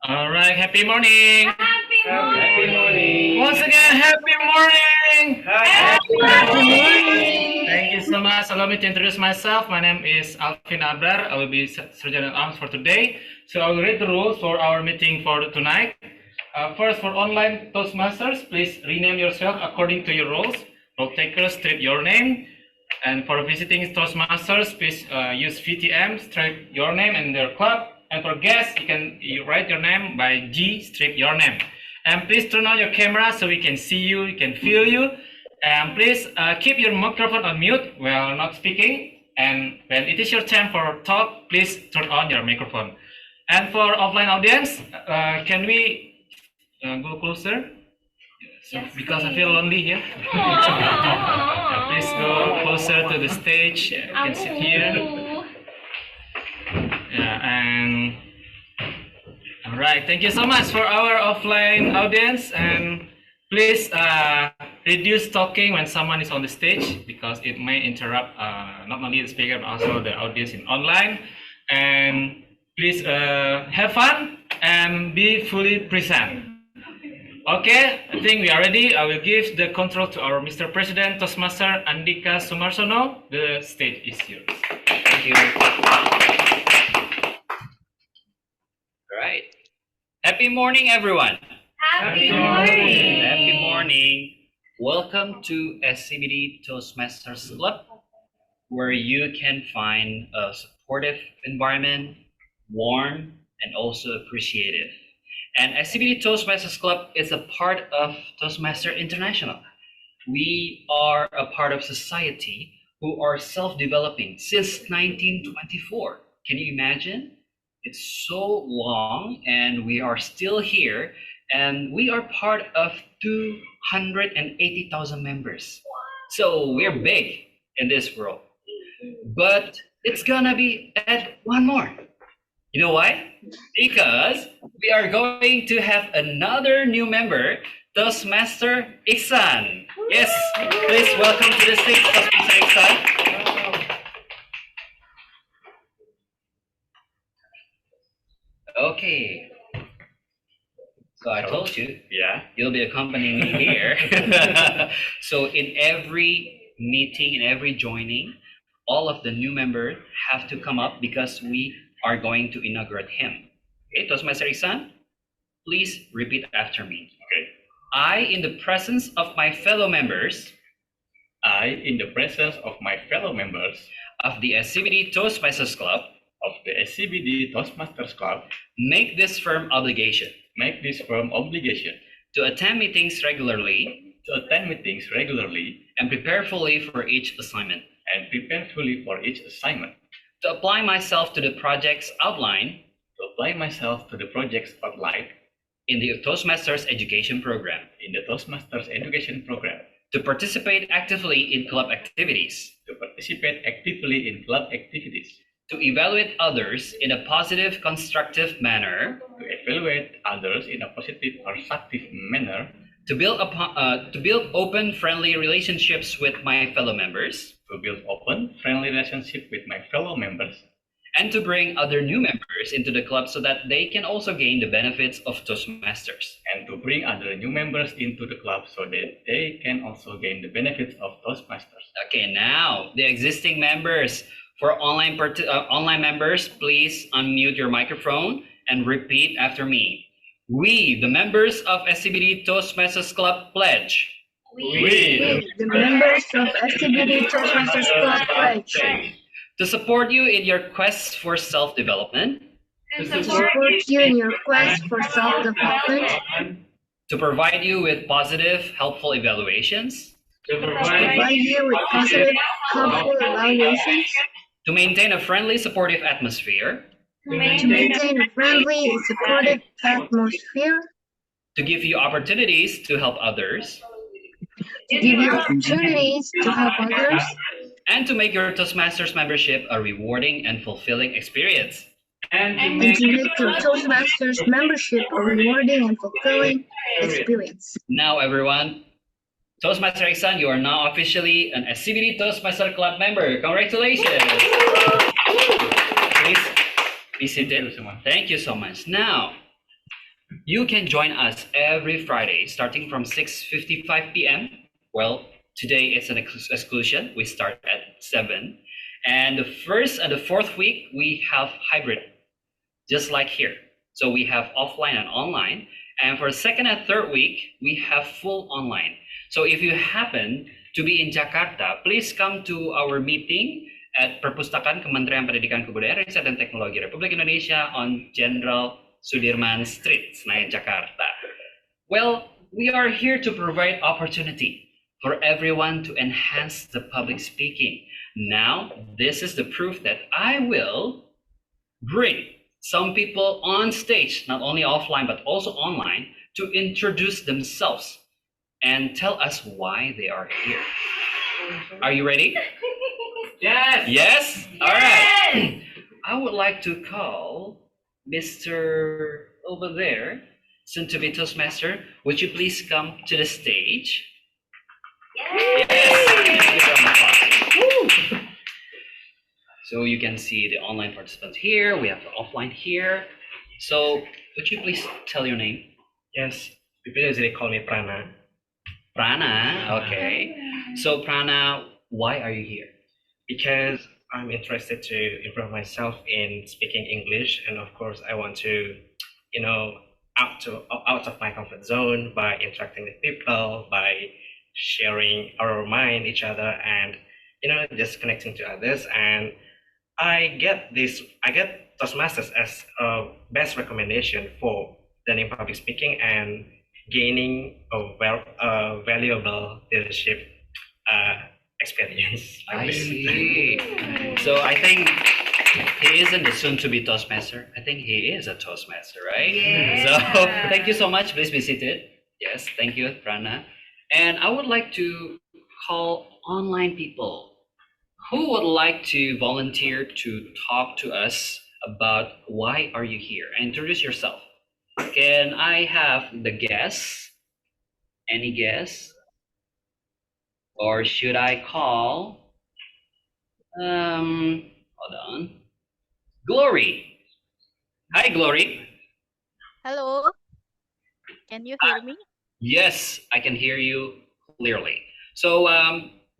All right, happy morning. Happy morning. Once again, happy morning. Happy morning. Thank you so much. Allow me to introduce myself. My name is Alvin Abrar. I will be Surgeon at Arms for today. So I will read the rules for our meeting for tonight. First, for online Toastmasters, please rename yourself according to your roles. Role takers, strip your name. And for visiting Toastmasters, please use VTM, strip your name and their club. And for guests, you write your name by G, strip your name. And please turn on your camera so we can see you, we can feel you. And please keep your microphone on mute while not speaking. And when it is your turn for talk, please turn on your microphone. And for offline audience, can we go closer? So, yes, because I feel lonely here. Please go closer to the stage. You can sit here. Yeah, and all right, thank you so much for our offline audience, and please reduce talking when someone is on the stage because it may interrupt not only the speaker but also the audience in online. And please have fun and be fully present. Okay, I think we are ready. I will give the control to our Mr. President Toastmaster Andika Sumarsono. The stage is yours. Thank you. All right. Happy morning, everyone. Happy morning. Happy morning. Welcome to SCBD Toastmasters Club, where you can find a supportive environment, warm, and also appreciative. And SCBD Toastmasters Club is a part of Toastmaster International. We are a part of society who are self-developing since 1924. Can you imagine? It's so long and we are still here, and we are part of 280,000 members. So we're big in this world, but it's gonna be add one more. You know why? Because we are going to have another new member, Toastmaster Iksan. Yes, please welcome to the stage, Toastmaster Iksan. Okay. So I told you, you'll be accompanying me here. So in every meeting, in every joining, all of the new members have to come up because we are going to inaugurate him. Okay, Toastmaster Iksan, please repeat after me. Okay. I, in the presence of my fellow members, I, in the presence of my fellow members of the SCBD Toastmasters Club, SCBD Toastmasters Club, make this firm obligation to attend meetings regularly, and prepare fully for each assignment, to apply myself to the projects outlined in the Toastmasters Education Program, to participate actively in club activities, to evaluate others in a positive, constructive manner, to build open, friendly relationships with my fellow members, and to bring other new members into the club so that they can also gain the benefits of Toastmasters. Okay, now the existing members. For online members, please unmute your microphone and repeat after me. We, the members of SCBD Toastmasters Club, pledge. We, the members of SCBD Toastmasters Club, pledge to support you in your quest for self-development. To provide you with positive, helpful evaluations. To maintain a friendly, supportive atmosphere. To give you opportunities to help others. And to make your Toastmasters membership a rewarding and fulfilling experience. And to make your Toastmasters membership a rewarding and fulfilling experience. Now, everyone, Toastmaster Iksan, you are now officially an SCBD Toastmaster Club member. Congratulations! Be seated. Thank you so much. Now, you can join us every Friday starting from 6:55 p.m. Well, today it's an exclusion. We start at 7. And the first and the fourth week, we have hybrid, just like here. So we have offline and online. And for the second and third week, we have full online. So if you happen to be in Jakarta, please come to our meeting at Perpustakaan Kementerian Pendidikan Kebudayaan Riset dan Teknologi Republik Indonesia on Jenderal Sudirman Street, Senayan, Jakarta. Well, we are here to provide opportunity for everyone to enhance the public speaking. Now, this is the proof that I will bring some people on stage, not only offline, but also online, to introduce themselves and tell us why they are here. Are you ready? Yes. Yes? All right. I would like to call Mr. over there, soon to be Toastmaster. Would you please come to the stage? Yes. So you can see the online participants here. We have the offline here. So would you please tell your name? Yes, people usually call me Prana. Prana. Okay. So Prana, why are you here? Because I'm interested to improve myself in speaking English, and of course, I want to, out of my comfort zone by interacting with people, by sharing our mind each other, and just connecting to others. And I get Toastmasters as a best recommendation for learning public speaking and gaining a valuable leadership experience. I see. So I think he isn't a soon-to-be Toastmaster. I think he is a Toastmaster, right? Yeah. So thank you so much. Please be seated. Yes, thank you, Prana. And I would like to call online people. Who would like to volunteer to talk to us about why are you here? Introduce yourself. Can I have the guess? Any guess? Or should I call? Hold on. Glory. Hi, Glory. Hello, can you hear me? Yes, I can hear you clearly. So,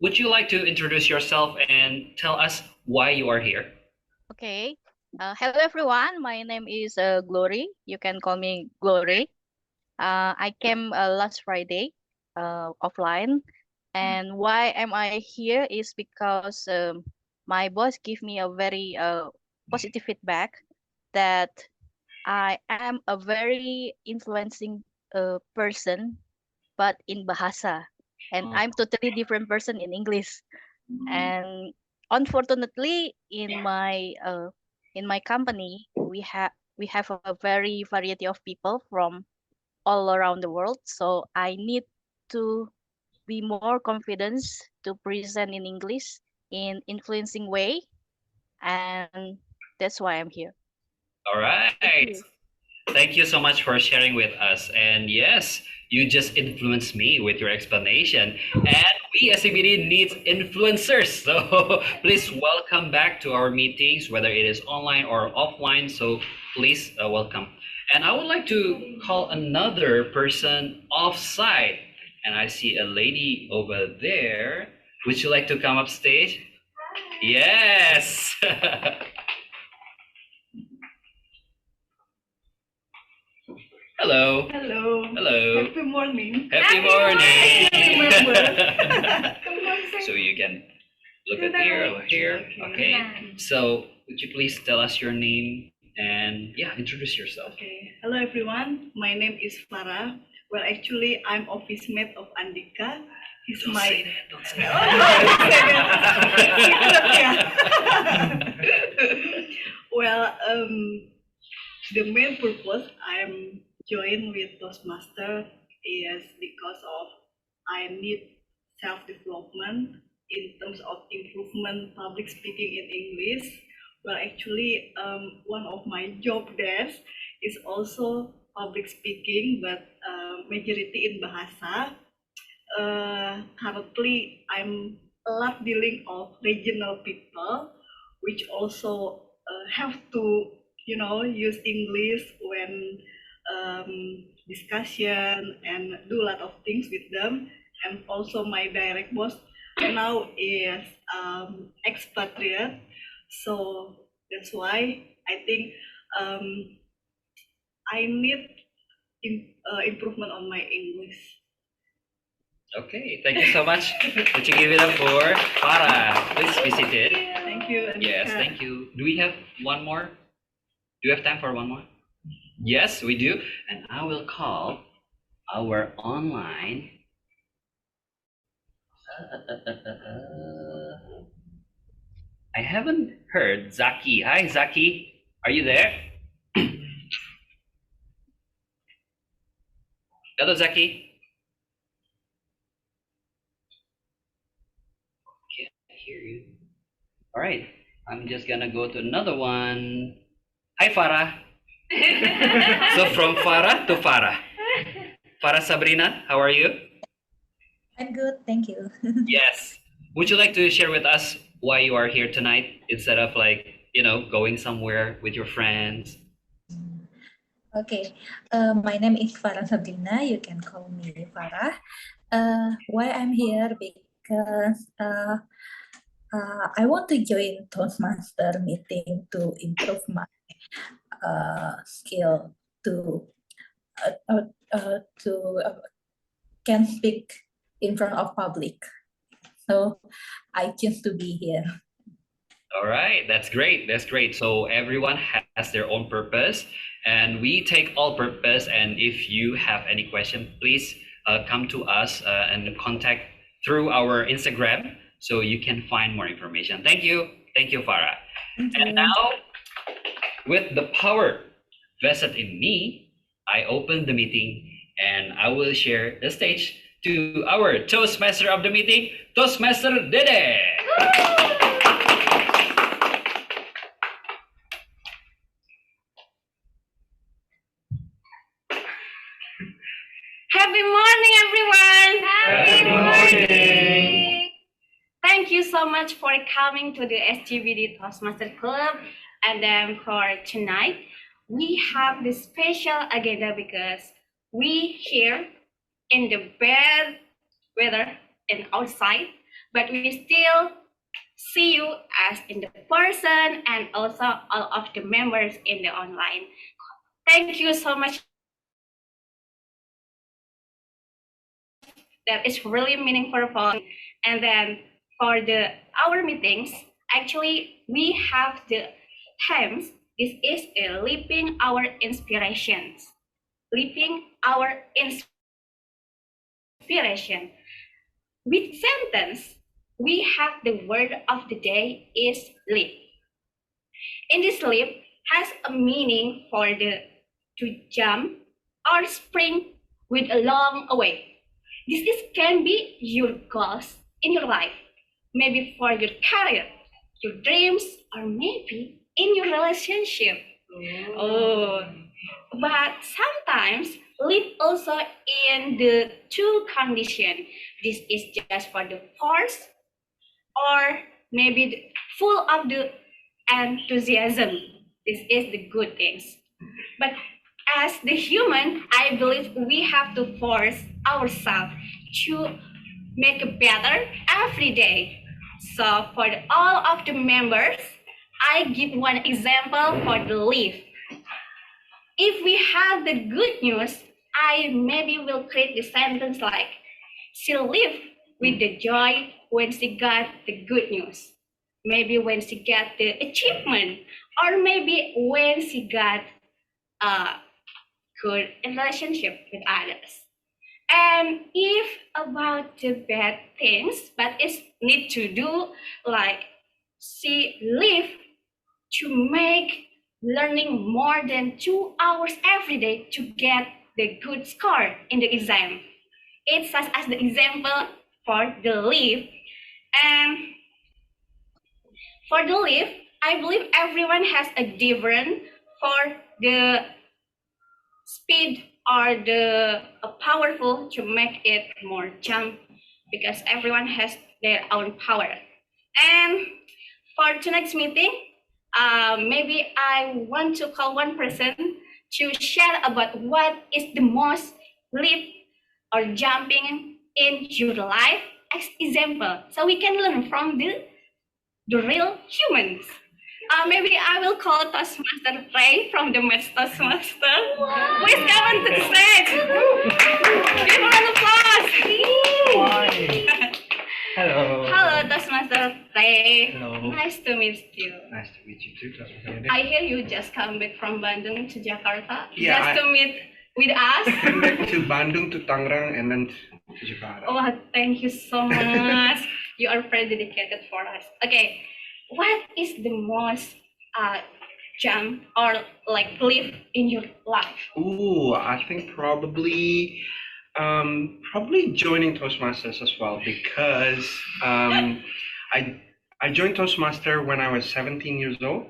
would you like to introduce yourself and tell us why you are here? Okay. Hello everyone. My name is Glory. You can call me Glory. I came last Friday offline, and why am I here is because my boss gave me a very positive feedback that I am a very influencing person, but in Bahasa, and I'm totally different person in English. And unfortunately, in my company, we have a very variety of people from all around the world. So I need to be more confident to present in English in influencing way, and that's why I'm here. All Thank right. you. Thank you so much for sharing with us. And yes, you just influenced me with your explanation. And we SCBD needs influencers. So please welcome back to our meetings, whether it is online or offline. So please welcome. And I would like to call another person offside. And I see a lady over there. Would you like to come up stage? Yes. Hello. Hello. Hello. Happy morning. Happy morning. Remember. So you can look at here or here. Okay. So would you please tell us your name and yeah, introduce yourself. Okay. Hello everyone. My name is Farah. Well, actually, I'm office mate of Andika. He's Don't my. say that. Don't say Oh, that. no, well, the main purpose I'm joined with Toastmaster is because of I need self-development in terms of improvement public speaking in English. Well, actually, one of my job desk is also public speaking, but majority in Bahasa. Currently, I'm a lot dealing of regional people, which also have to use English when discussion and do a lot of things with them. And also my direct boss now is expatriate, so that's why I think I need improvement on my English. Okay, thank you so much. Let's give it up for Farah. Please be seated. Thank you. Yes, Anika. thank you. Do we have one more? Do you have time for one more? Yes, we do. And I will call our online. I haven't heard Zaki. Hi, Zaki. Are you there? Hello, Zaki. Can't hear you. All right. I'm just gonna go to another one. Hi, Farah. So from Farah to Farah. Farah Sabrina, how are you? I'm good, thank you. Yes. Would you like to share with us why you are here tonight instead of going somewhere with your friends? Okay, my name is Farah Sabrina. You can call me Farah. Why I'm here because I want to join Toastmaster meeting to improve my skill to can speak in front of public. So I choose to be here. All right, that's great. That's great. So everyone has their own purpose, and we take all purpose. And if you have any question, please come to us and contact through our Instagram so you can find more information. Thank you. Thank you, Farah. Thank And you. now, with the power vested in me, I open the meeting and I will share the stage to our Toastmaster of the meeting, Toastmaster Dede. Happy morning, everyone! Happy morning! Thank you so much for coming to the SCBD Toastmasters Club. And then for tonight, we have this special agenda because we here in the bad weather and outside, but we still see you as in the person and also all of the members in the online. Thank you so much. That is really meaningful for. And then for our meetings, actually we have the themes. This is a living our inspirations. Living our inspiration. With sentence, we have the word of the day is live. In this live has a meaning for to jump or spring with a long away. This can be your goals in your life, maybe for your career, your dreams, or maybe in your relationship. Oh, but sometimes live also in the two condition. This is just for the force, or maybe full of the enthusiasm. This is the good things. But as the human, I believe we have to force ourselves to make it better every day. So for all of the members, I give one example for the leaf. If we have the good news, I maybe will create the sentence like, she lived with the joy when she got the good news. Maybe when she got the achievement, or maybe when she got good relationship with others. And if about the bad things, but it's need to do like she live to make learning more than 2 hours every day to get the good score in the exam. It's such as the example for the leave. And for the leave, I believe everyone has a different for the speed or the powerful to make it more jump because everyone has their own power. And for tonight's meeting, maybe I want to call one person to share about what is the most leap or jumping in your life as example, so we can learn from the real humans. Maybe I will call Toastmaster Ray from the Maths Toastmaster. Please come on to the stage. Give her an applause. Hello. Hello, Toastmaster Ray. Hello. Nice to meet you. Nice to meet you too, Toastmaster. I hear you just come back from Bandung to Jakarta Yeah, just to meet with us. Back to Bandung to Tangerang and then to Jakarta. Oh, thank you so much. You are very dedicated for us. Okay, what is the most jump or like leap in your life? Ooh, I think probably joining Toastmasters as well because I joined Toastmaster when I was 17 years old.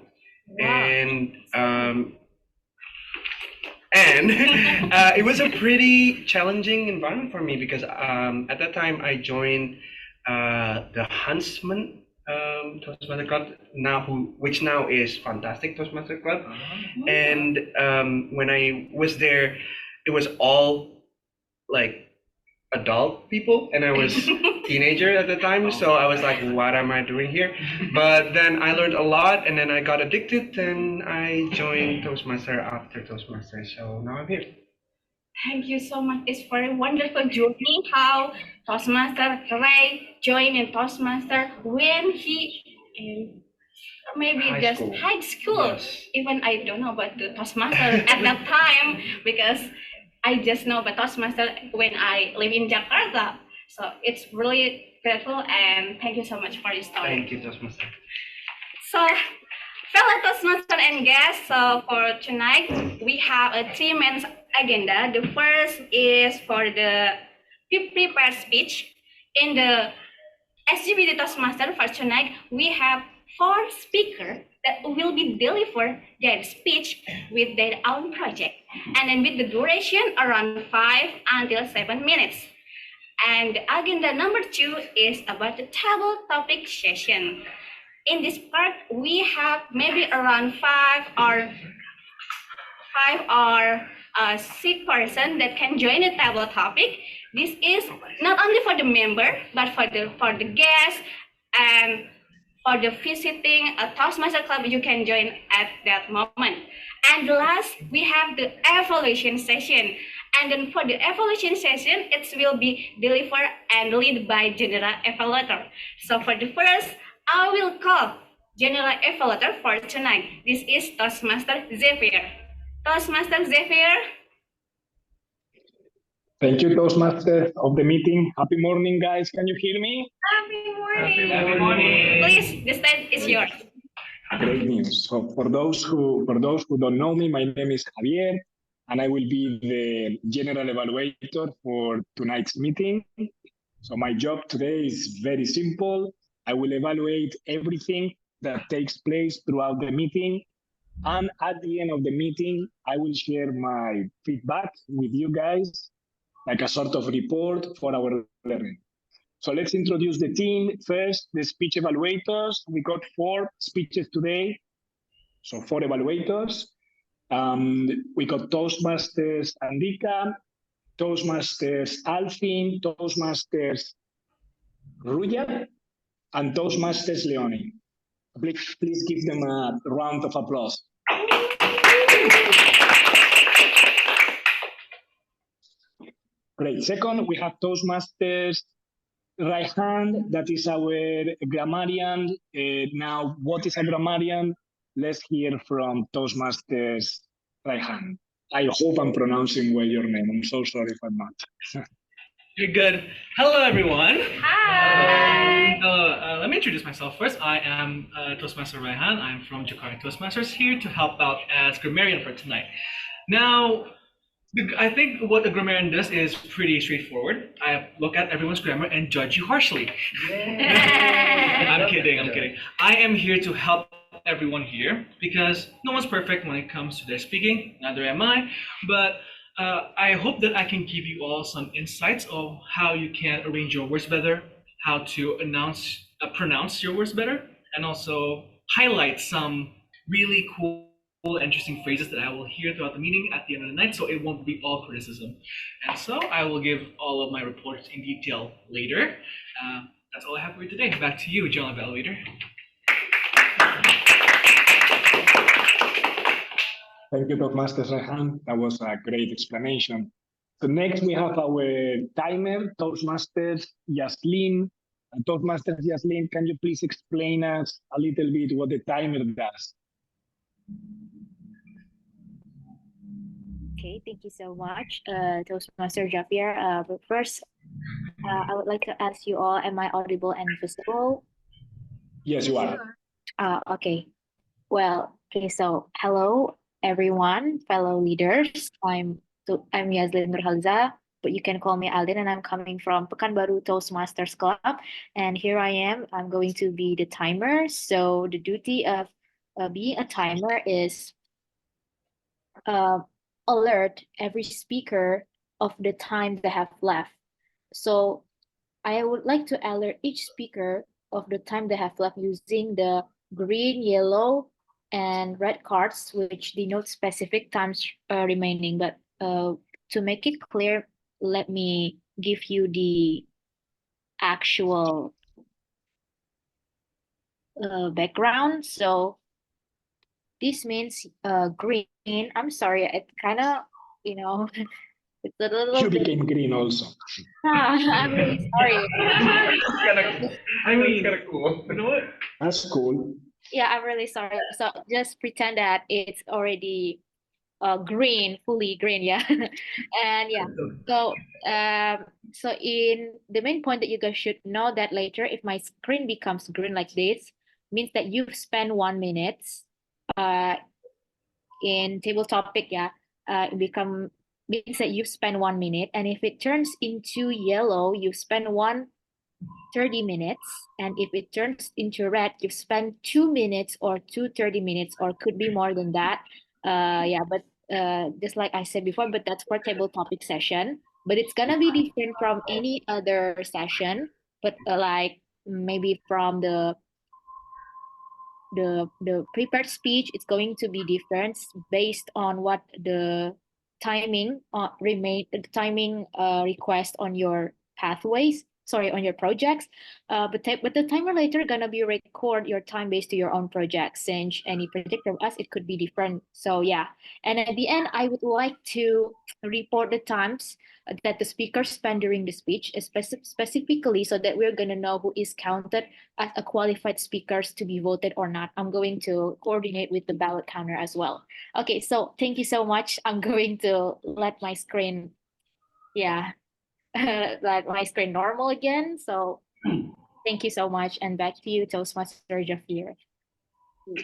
Wow. And it was a pretty challenging environment for me because at that time I joined the Huntsman Toastmaster Club, which now is Fantastic Toastmaster Club. And when I was there, it was all like adult people, and I was teenager at the time, so I was like, what am I doing here? But then I learned a lot, and then I got addicted, and I joined Toastmaster after Toastmaster, so now I'm here. Thank you so much. It's very wonderful journey how Toastmaster Ray joined in Toastmaster when he maybe High school. high school. Yes. Even I don't know about the Toastmaster at that time because I just know about Toastmaster when I live in Jakarta. So it's really grateful and thank you so much for your story. Thank you, Toastmaster. So, fellow Toastmaster and guests, so for tonight we have a 3 main agenda. The first is for the prepared speech. In the SCBD Toastmaster for tonight, we have 4 speakers that will be deliver their speech with their own project, and then with the duration around 5 until 7 minutes. And agenda number 2 is about the table topic session. In this part, we have maybe around 5 or 6 person that can join the table topic. This is not only for the member, but for the guests and for the visiting a Toastmaster Club, you can join at that moment. And last, we have the evaluation session. And then for the evaluation session, it will be delivered and led by General Evaluator. So for the first, I will call General Evaluator for tonight. This is Toastmaster Xavier. Toastmaster Xavier. Thank you, Toastmaster of the meeting. Happy morning, guys. Can you hear me? Happy morning. Happy morning. Please, the stage is yours. Great news. So for those who don't know me, my name is Javier, and I will be the general evaluator for tonight's meeting. So my job today is very simple. I will evaluate everything that takes place throughout the meeting. And at the end of the meeting, I will share my feedback with you guys, like a sort of report for our learning. So let's introduce the team. First, the speech evaluators. We got 4 speeches today. So 4 evaluators. We got Toastmasters Andika, Toastmasters Alfin, Toastmasters Ruya, and Toastmasters Leoni. Please give them a round of applause. Great. Second, we have Toastmasters Raihan, that is our grammarian. Now, what is a grammarian? Let's hear from Toastmasters Raihan. I hope I'm pronouncing well your name. I'm so sorry if I'm not. You're good. Hello, everyone. Hi. Let me introduce myself first. I am Toastmaster Raihan. I'm from Jakarta Toastmasters, here to help out as grammarian for tonight. Now, I think what a grammarian does is pretty straightforward. I look at everyone's grammar and judge you harshly. I'm kidding. I am here to help everyone here because no one's perfect when it comes to their speaking, neither am I, but I hope that I can give you all some insights of how you can arrange your words better, how to pronounce your words better, and also highlight some really cool, interesting phrases that I will hear throughout the meeting at the end of the night, so it won't be all criticism. And so I will give all of my reports in detail later. That's all I have for you today. Back to you, John Elevator. Thank you, Toastmasters Rehan. That was a great explanation. So next we have our timer, Toastmasters Yaslin. And Toastmasters Yaslin, can you please explain us a little bit what the timer does? Okay, thank you so much, Toastmaster Javier. But first, I would like to ask you all, am I audible and visible? Yes, you are. Okay. Well, okay, so hello, everyone, fellow leaders. I'm Yazlin Nurhalza, but you can call me Aldin, and I'm coming from Pekanbaru Toastmasters Club. And here I am. I'm going to be the timer. So the duty of being a timer is alert every speaker of the time they have left. So I would like to alert each speaker of the time they have left using the green, yellow, and red cards, which denote specific times remaining. But to make it clear, let me give you the actual background. So this means green. I'm sorry, it kind of, you know, it's a little You bit. became green also. I'm really sorry. It's kind of cool. You know what? That's cool. Yeah, I'm really sorry. So just pretend that it's already green, fully green, yeah. And yeah, so so in the main point that you guys should know that later, if my screen becomes green like this, means that you've spent 1 minute in table topic, yeah. It means that you spend 1 minute, and if it turns into yellow, you spend 30 minutes, and if it turns into red, you spend 2 minutes or 30 minutes, or could be more than that. Yeah, but just like I said before, but that's for table topic session. But it's gonna be different from any other session, but like maybe from the prepared speech, it's going to be different based on what the timing request on your pathways, sorry, on your projects. But the timer later gonna be record your time based to your own project, since any project from us, it could be different. So yeah, and at the end, I would like to report the times that the speaker spent during the speech, specifically, so that we're gonna know who is counted as a qualified speakers to be voted or not. I'm going to coordinate with the ballot counter as well. Okay, so thank you so much. I'm going to let my screen, yeah, let my screen normal again. So thank you so much, and back to you, Toastmaster Jafir.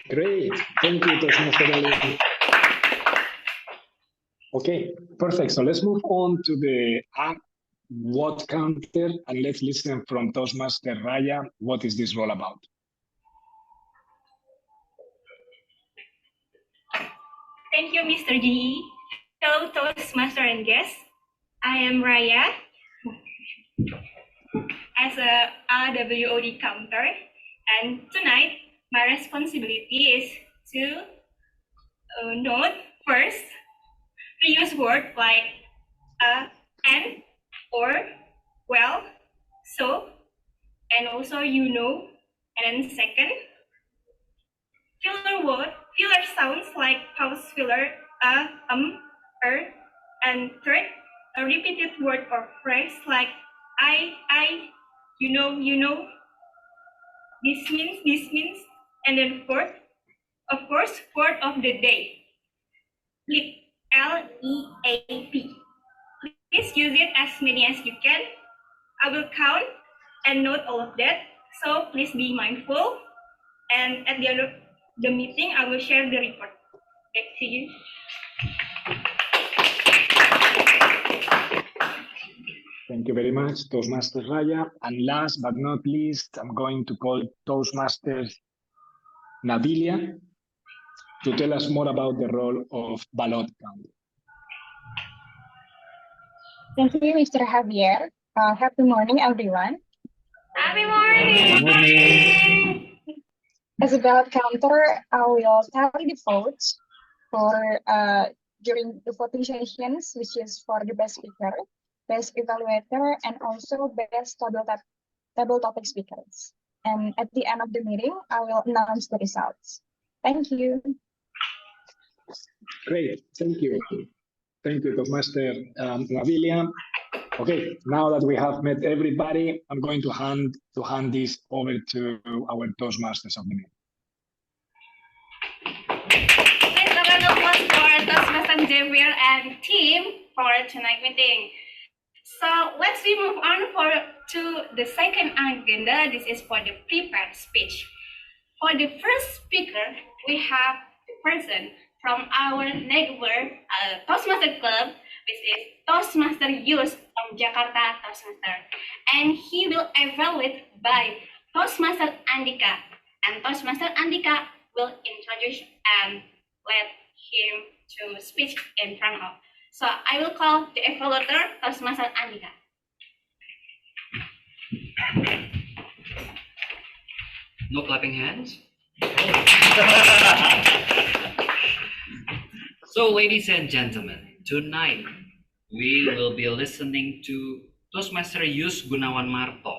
Great, thank you, Toastmaster Ali. Okay, perfect. So let's move on to the what counter, and let's listen from Toastmaster Raya. What is this all about? Thank you, Mr. G. Hello, Toastmaster and guests. I am Raya as a RWOD counter, and tonight my responsibility is to note first reuse words like and, or, well, so, and also you know. And then second, filler sounds like pause filler, and third, a repeated word or phrase like I, you know, this means, and then fourth, of course, word of the day, leap, L-E-A-P. Please use it as many as you can. I will count and note all of that, so please be mindful. And at the end of the meeting, I will share the report. Back to you. Thank you very much, Toastmaster Raya. And last but not least, I'm going to call Toastmasters Nadilia to tell us more about the role of ballot count. Thank you, Mr. Javier. Happy morning, everyone. Happy morning. Good morning. As a ballot counter, I will tally the votes for during the voting sessions, which is for the best speaker, best evaluator, and also best table topic speakers. And at the end of the meeting, I will announce the results. Thank you. Great, thank you. Thank you, Toastmaster Lavilia. Okay, now that we have met everybody, I'm going to hand this over to our Toastmasters of the meeting. Please a round of applause for Toastmaster Javier and team for tonight's meeting. So let's move on to the second agenda. This is for the prepared speech. For the first speaker, we have the person from our neighbor Toastmaster Club, which is Toastmaster Yus from Jakarta Toastmaster. And he will evaluate by Toastmaster Andika. And Toastmaster Andika will introduce and let him to speak in front of. So I will call the evaluator, Toastmaster Andika. No clapping hands. So, ladies and gentlemen, tonight we will be listening to Toastmaster Yus Gunawan Marto,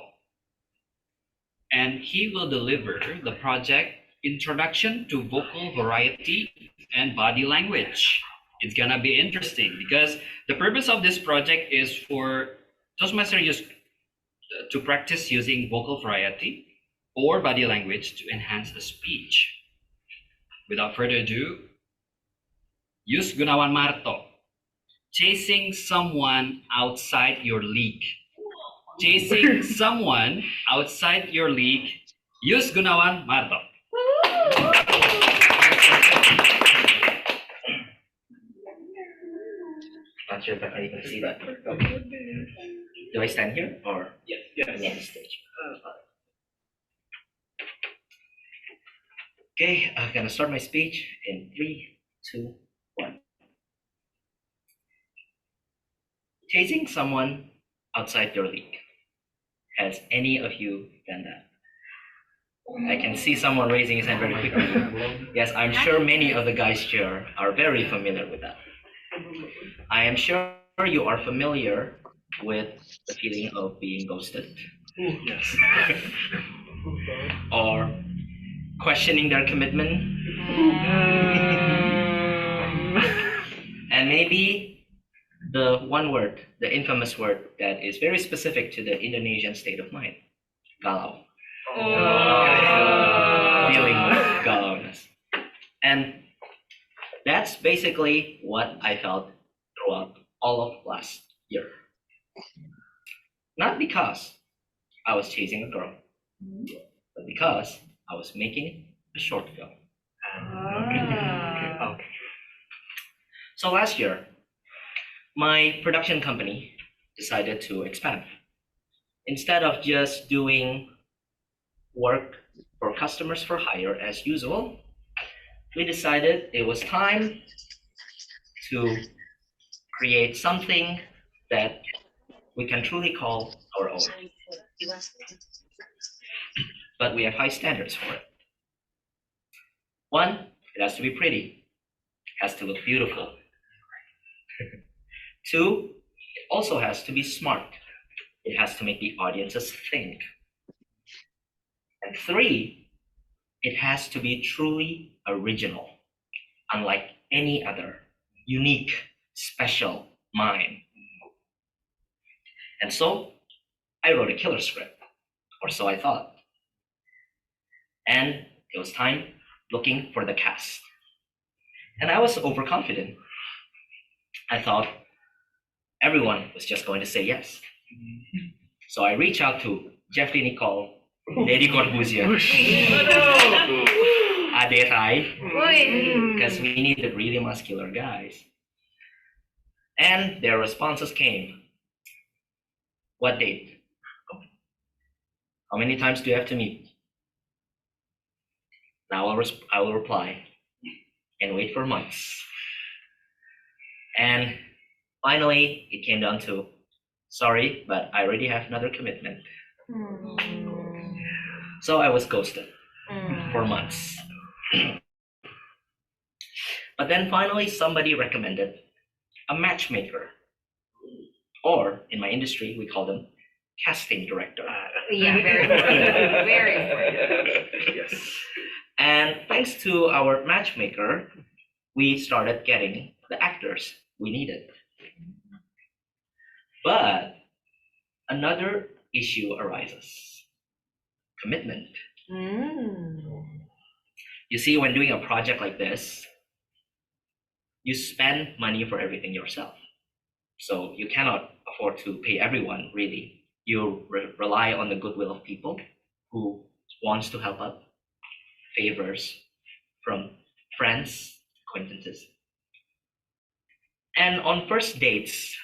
and he will deliver the project Introduction to Vocal Variety and Body Language. It's gonna be interesting because the purpose of this project is for Toastmaster Yus to practice using vocal variety or body language to enhance the speech. Without further ado, Yus Gunawan Marto, chasing someone outside your league. Chasing someone outside your league, Yus Gunawan Marto. Not sure if I can see that. Okay. Do I stand here or Yes. on the stage? Okay, I'm gonna start my speech in 3, 2, 1. Chasing someone outside your league. Has any of you done that? I can see someone raising his hand very quickly. Yes, I'm sure many of the guys here are very familiar with that. I am sure you are familiar with the feeling of being ghosted. Yes. Or questioning their commitment. And maybe the one word, the infamous word that is very specific to the Indonesian state of mind, galau. Dealing with galawness. And that's basically what I felt throughout all of last year. Not because I was chasing a girl, but because I was making a short film. Okay. So last year, my production company decided to expand. Instead of just doing work for customers for hire as usual, we decided it was time to create something that we can truly call our own. But we have high standards for it. One, it has to be pretty. It has to look beautiful. 2, it also has to be smart. It has to make the audiences think. And 3, it has to be truly original, unlike any other, unique, special mind. And so I wrote a killer script, or so I thought. And it was time looking for the cast. And I was overconfident. I thought everyone was just going to say yes. So I reached out to Jeffrey Nicole, Lady Corbusier, Ade Rai, because we needed really muscular guys. And their responses came. What date? How many times do you have to meet? Now I will reply and wait for months. And finally, it came down to, sorry, but I already have another commitment. So I was ghosted. for months. But then finally, somebody recommended a matchmaker, or in my industry, we call them casting director. Yeah, very important. Very important. Yes. And thanks to our matchmaker, we started getting the actors we needed. But another issue arises: commitment. You see, when doing a project like this, you spend money for everything yourself. So you cannot afford to pay everyone, really. You rely on the goodwill of people who wants to help out, favors from friends, acquaintances. And on first dates,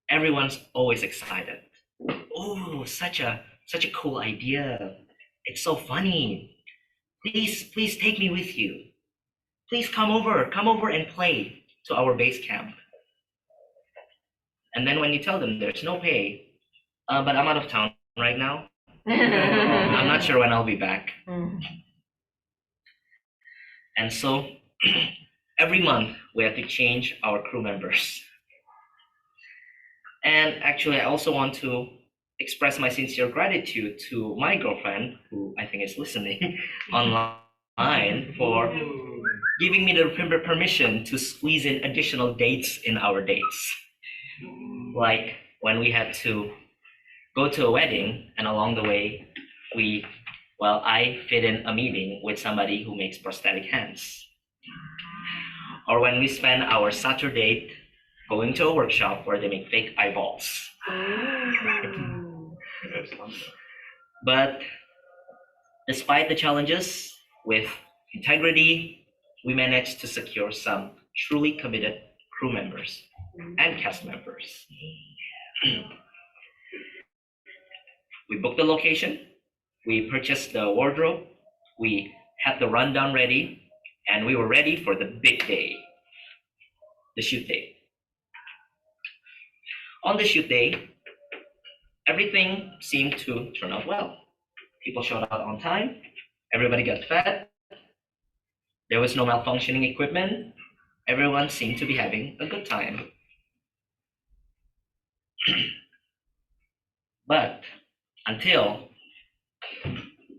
everyone's always excited. Oh, such a cool idea. It's so funny. Please take me with you. Please come over and play to our base camp. And then when you tell them there's no pay, but I'm out of town right now. I'm not sure when I'll be back. And so every month we have to change our crew members. And actually, I also want to express my sincere gratitude to my girlfriend, who I think is listening online, for giving me the permission to squeeze in additional dates in our dates. Like when we had to go to a wedding, and along the way, I fit in a meeting with somebody who makes prosthetic hands. Or when we spend our Saturday going to a workshop where they make fake eyeballs. But despite the challenges, with integrity, we managed to secure some truly committed crew members and cast members. We booked the location, we purchased the wardrobe, we had the rundown ready, and we were ready for the big day, the shoot day. On the shoot day, everything seemed to turn out well. People showed up on time, everybody got fed, there was no malfunctioning equipment, everyone seemed to be having a good time. But until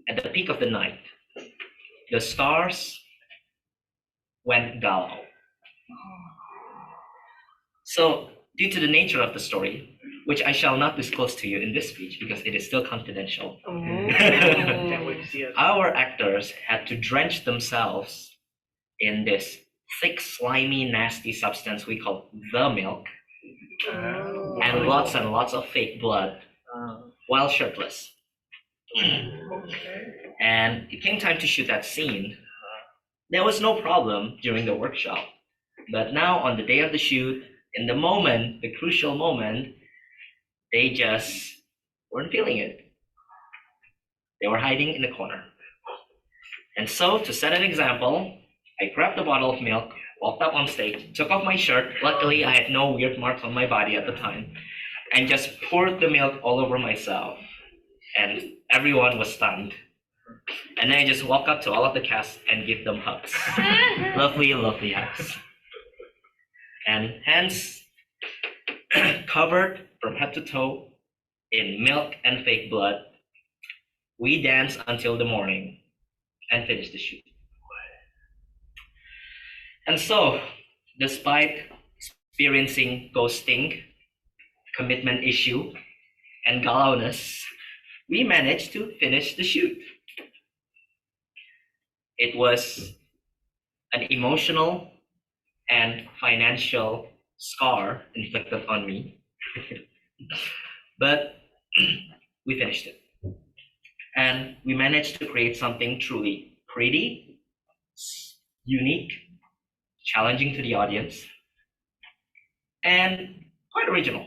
at the peak of the night, the stars went dull. So, due to the nature of the story, which I shall not disclose to you in this speech because it is still confidential, our actors had to drench themselves in this thick, slimy, nasty substance we call the milk, and lots of fake blood while shirtless. And it came time to shoot that scene. There was no problem during the workshop, but now on the day of the shoot, in the moment, the crucial moment, they just weren't feeling it. They were hiding in the corner. And so, to set an example, I grabbed a bottle of milk, walked up on stage, took off my shirt. Luckily, I had no weird marks on my body at the time, and just poured the milk all over myself. And everyone was stunned. And then I just walk up to all of the cast and give them hugs. Lovely, lovely hugs. And hands covered from head to toe in milk and fake blood. We danced until the morning and finished the shoot. And so, despite experiencing ghosting, commitment issue, and gallowness, we managed to finish the shoot. It was an emotional and financial scar inflicted on me, but we finished it. And we managed to create something truly pretty, unique, challenging to the audience, and quite original.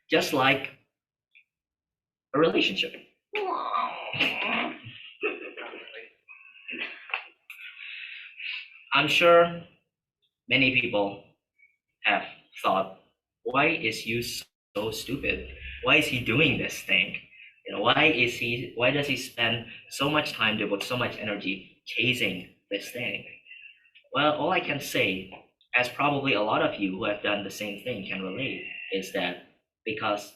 Just like a relationship. I'm sure many people have thought, why is you so stupid? Why is he doing this thing? Why does he spend so much time, devote so much energy chasing this thing? Well, all I can say, as probably a lot of you who have done the same thing can relate, is that because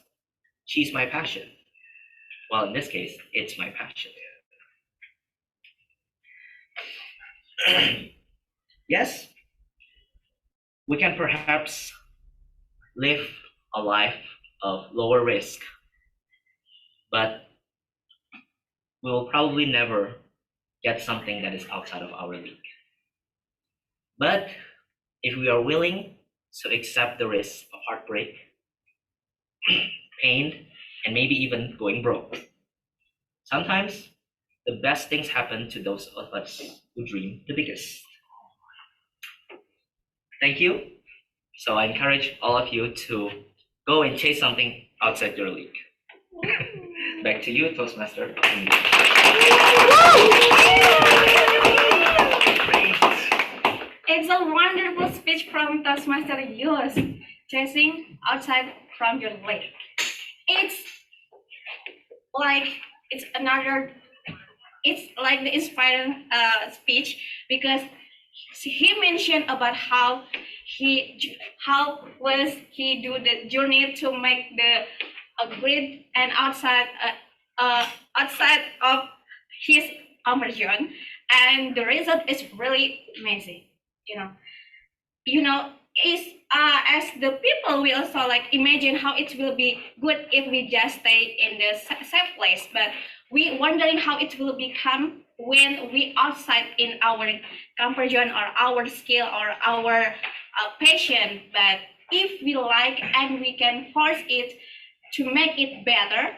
she's my passion. Well, in this case, it's my passion. Yes, we can perhaps live a life of lower risk, but we will probably never get something that is outside of our league. But if we are willing to accept the risk of heartbreak, pain, and maybe even going broke, sometimes the best things happen to those of us who dream the biggest. Thank you. So I encourage all of you to go and chase something outside your league. Back to you, Toastmaster. It's a wonderful speech from Toastmaster Yus, chasing outside from your league. It's like the inspiring speech, because he mentioned about how was he do the journey to make the grid and outside of his comfort zone, and the result is really amazing. Is as the people, we also like imagine how it will be good if we just stay in the safe place, but we wondering how it will become when we outside in our comfort zone or our skill or our passion. But if we like and we can force it to make it better,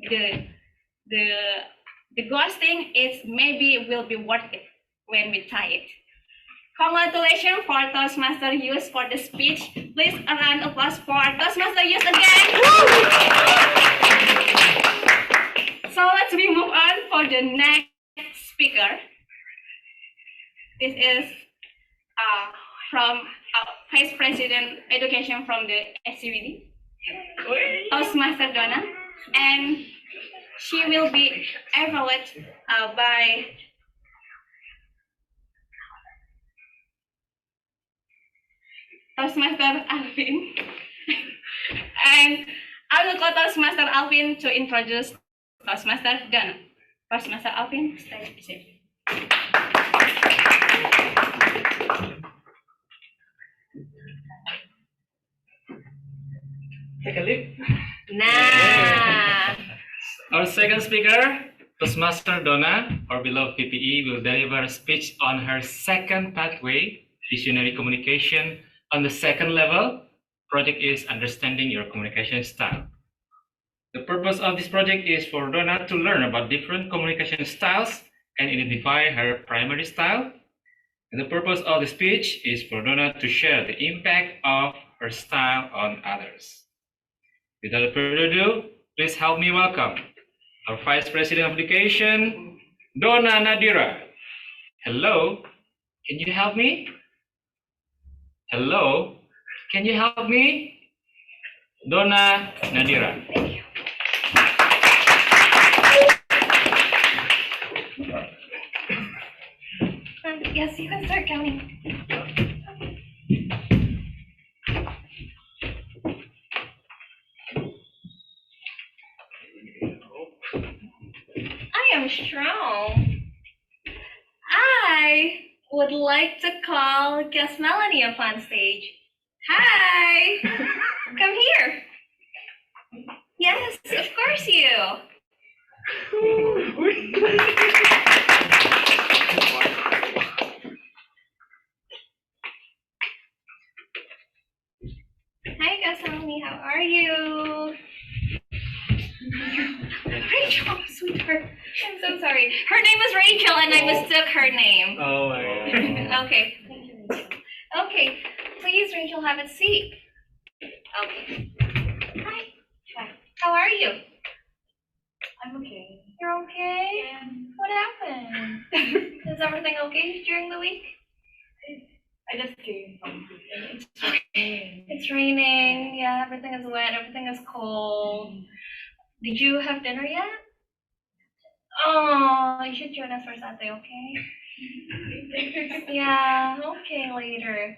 the ghosting is maybe will be worth it when we try it. Congratulations for Toastmaster Yus for the speech. Please a round of applause for Toastmaster Yus again. So let's move on for the next speaker. This is from Vice President Education from the SCBD, Toastmaster Donna, and she will be evaluated by Toastmaster Alvin. And I will call Toastmaster Alvin to introduce Toastmaster Donna. Toastmaster Alvin, stay safe. Take a leap. Nah. Our second speaker, Toastmaster Donna, our beloved PPE, will deliver a speech on her second pathway, visionary communication. On the second level, project is understanding your communication style. The purpose of this project is for Donna to learn about different communication styles and identify her primary style. And the purpose of the speech is for Donna to share the impact of her style on others. Without further ado, please help me welcome our Vice President of Education, Donna Nadira. Hello, can you help me? Hello, can you help me? Donna Nadira. Thank you. Yes, you can start counting. I am strong. I would like to call guest Melanie up on stage. Hi! Come here. Yes, of course you. Hi, guest Melanie, how are you? Rachel, sweetheart. I'm so sorry. Her name is Rachel, and I mistook her name. Oh my. Okay. Thank you, Rachel. Okay, please, Rachel, have a seat. Okay. Hi. Hi. How are you? I'm okay. You're okay? Yeah. What happened? Is everything okay during the week? I just came from it's raining. It's raining. Yeah, everything is wet. Everything is cold. Did you have dinner yet? Oh, you should join us for Sunday, okay? Yeah, okay, later.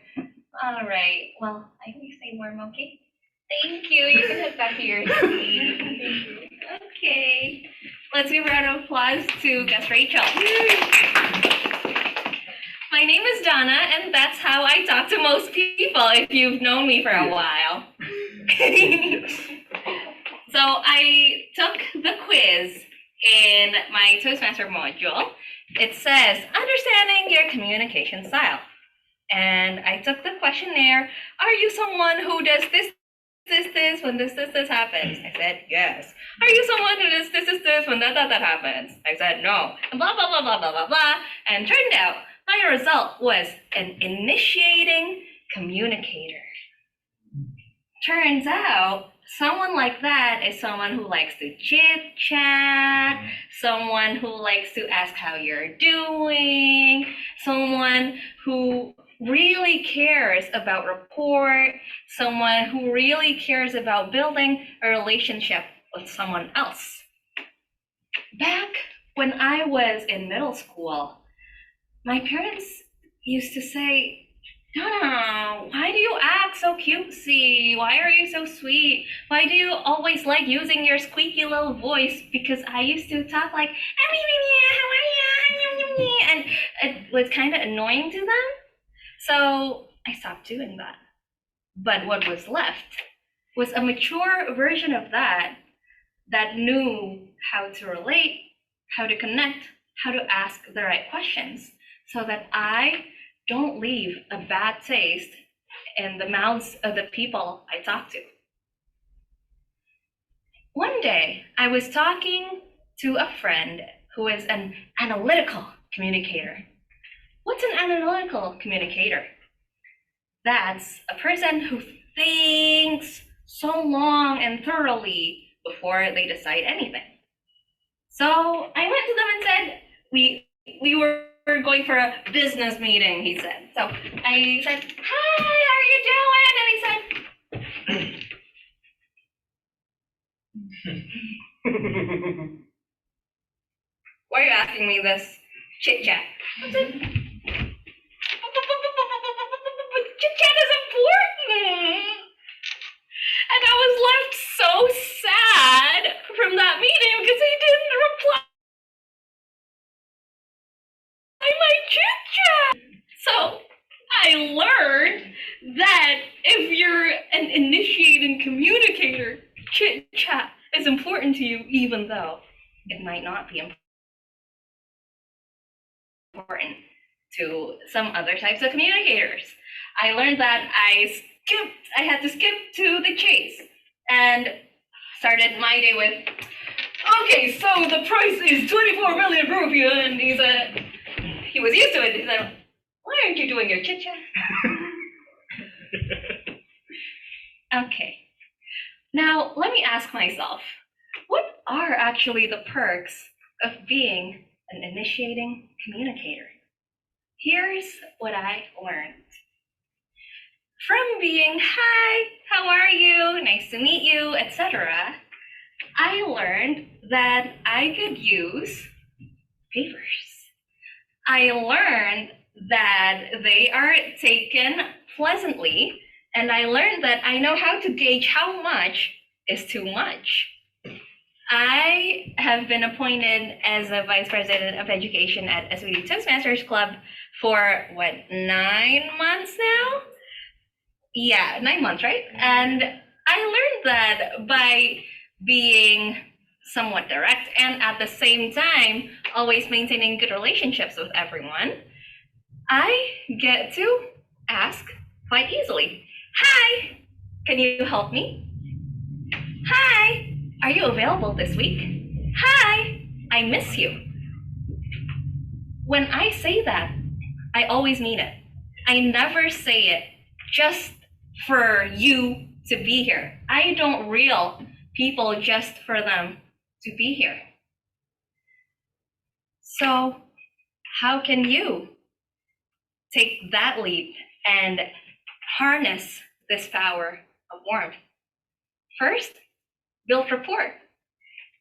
All right. Well, I hope you stay warm, okay? Thank you. You can head back to your seat. Okay. Let's give a round of applause to guest Rachel. My name is Donna, and that's how I talk to most people if you've known me for a while. So I took the quiz in my Toastmaster module. It says, understanding your communication style. And I took the questionnaire, are you someone who does this when this happens? I said, yes. Are you someone who does this when that happens? I said, no. And blah, blah, blah, blah, blah, blah, blah. And turned out my result was an initiating communicator. Turns out someone like that is someone who likes to chit chat, someone who likes to ask how you're doing, someone who really cares about rapport, someone who really cares about building a relationship with someone else. Back when I was in middle school, my parents used to say, Donna, why do you act so cutesy? Why are you so sweet? Why do you always like using your squeaky little voice? Because I used to talk like, how are you? And it was kind of annoying to them. So I stopped doing that. But what was left was a mature version of that knew how to relate, how to connect, how to ask the right questions, so that I don't leave a bad taste in the mouths of the people I talk to. One day, I was talking to a friend who is an analytical communicator. What's an analytical communicator? That's a person who thinks so long and thoroughly before they decide anything. So I went to them and said, we were going for a business meeting, he said. So I said, hi, how are you doing? And he said, why are you asking me this chit chat? I said, chit chat is important. And I was left so sad from that meeting because he didn't reply my chit chat. So I learned that if you're an initiating communicator, chit chat is important to you, even though it might not be important to some other types of communicators. I learned that I had to skip to the chase and started my day with, okay, so the price is 24 million rupiah, and he said, he was used to it. He said, why aren't you doing your chit chat? Okay. Now, let me ask myself, what are actually the perks of being an initiating communicator? Here's what I learned. From being, hi, how are you, nice to meet you, etc., I learned that I could use favors. I learned that they are taken pleasantly, and I learned that I know how to gauge how much is too much. I have been appointed as a Vice President of Education at SCBD Toastmasters Club for, 9 months now? Yeah, 9 months, right? And I learned that by being somewhat direct and at the same time always maintaining good relationships with everyone, I get to ask quite easily, hi, can you help me? Hi, are you available this week? Hi, I miss you. When I say that, I always mean it. I never say it just for you to be here. I don't reel people just for them to be here. So how can you take that leap and harness this power of warmth? First, build rapport.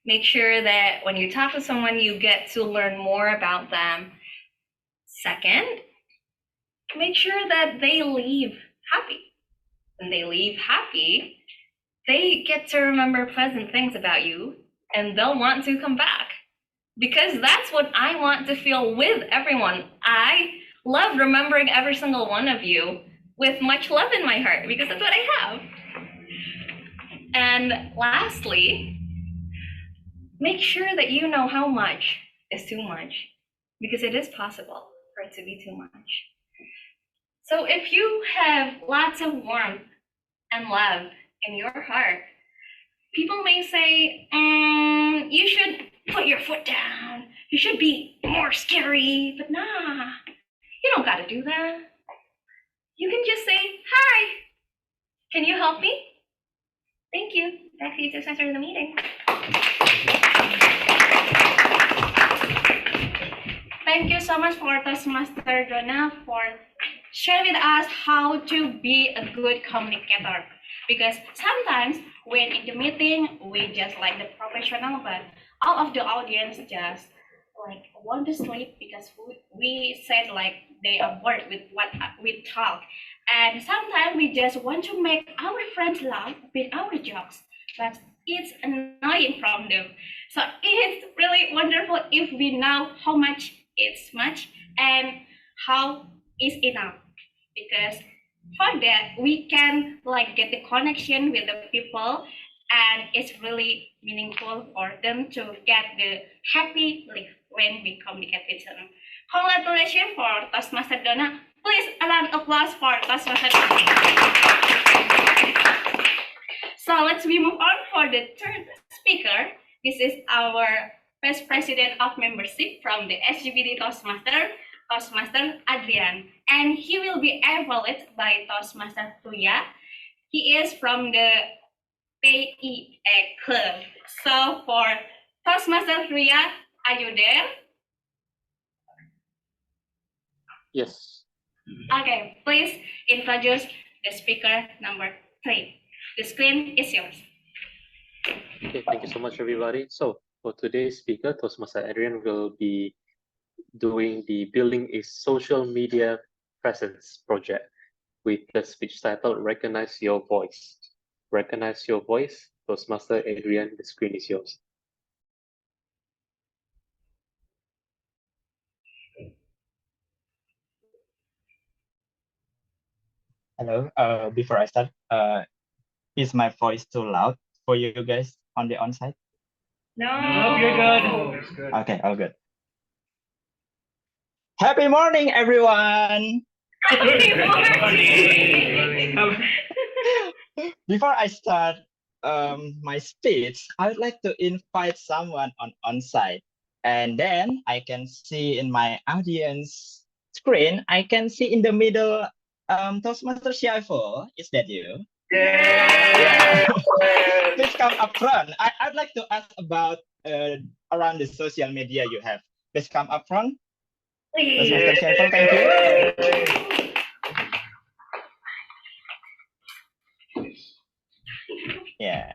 Make sure that when you talk to someone, you get to learn more about them. Second, make sure that they leave happy. When they leave happy, they get to remember pleasant things about you and they'll want to come back. Because that's what I want to feel with everyone. I love remembering every single one of you with much love in my heart because that's what I have. And lastly, make sure that you know how much is too much because it is possible for it to be too much. So if you have lots of warmth and love in your heart, people may say, you should put your foot down. You should be more scary. But nah, you don't gotta do that. You can just say, hi, can you help me? Thank you. Back to you to center the meeting. Thank you so much for Toastmaster Donna for sharing with us how to be a good communicator. Because sometimes when in the meeting, we just like the professional, but all of the audience just like want to sleep because we said like they are bored with what we talk. And sometimes we just want to make our friends laugh with our jokes, but it's annoying from them. So it's really wonderful if we know how much is much and how is enough. Because for that we can like get the connection with the people and it's really meaningful for them to get the happy life when we communicate with them. Congratulations for Toastmaster Donna. Please a round of applause for Toastmaster Donna. So let's move on for the third speaker. This is our Vice President of Membership from the SCBD Toastmaster Adrian, and he will be evaluated by Toastmaster Tuya. He is from the PIE Club. So for Toastmaster Tuya, are you there? Yes. Okay, please introduce the speaker number 3. The screen is yours. Okay, thank you so much, everybody. So for today's speaker, Toastmaster Adrian will be doing the Building a Social Media Presence project with the speech title, Recognize Your Voice. Recognize your voice. Toastmaster Adrian, the screen is yours. Hello. Before I start, is my voice too loud for you guys on the on-site? No, you're good. Okay, all good. Happy morning, everyone. Happy morning. Before I start my speech, I would like to invite someone on-site, and then I can see in my audience screen, I can see in the middle Toastmaster Shiavo. Is that you? Yeah. Please come up front. I'd like to ask about around the social media you have. Please come up front. Toastmaster Shiavo, thank you. Yeah.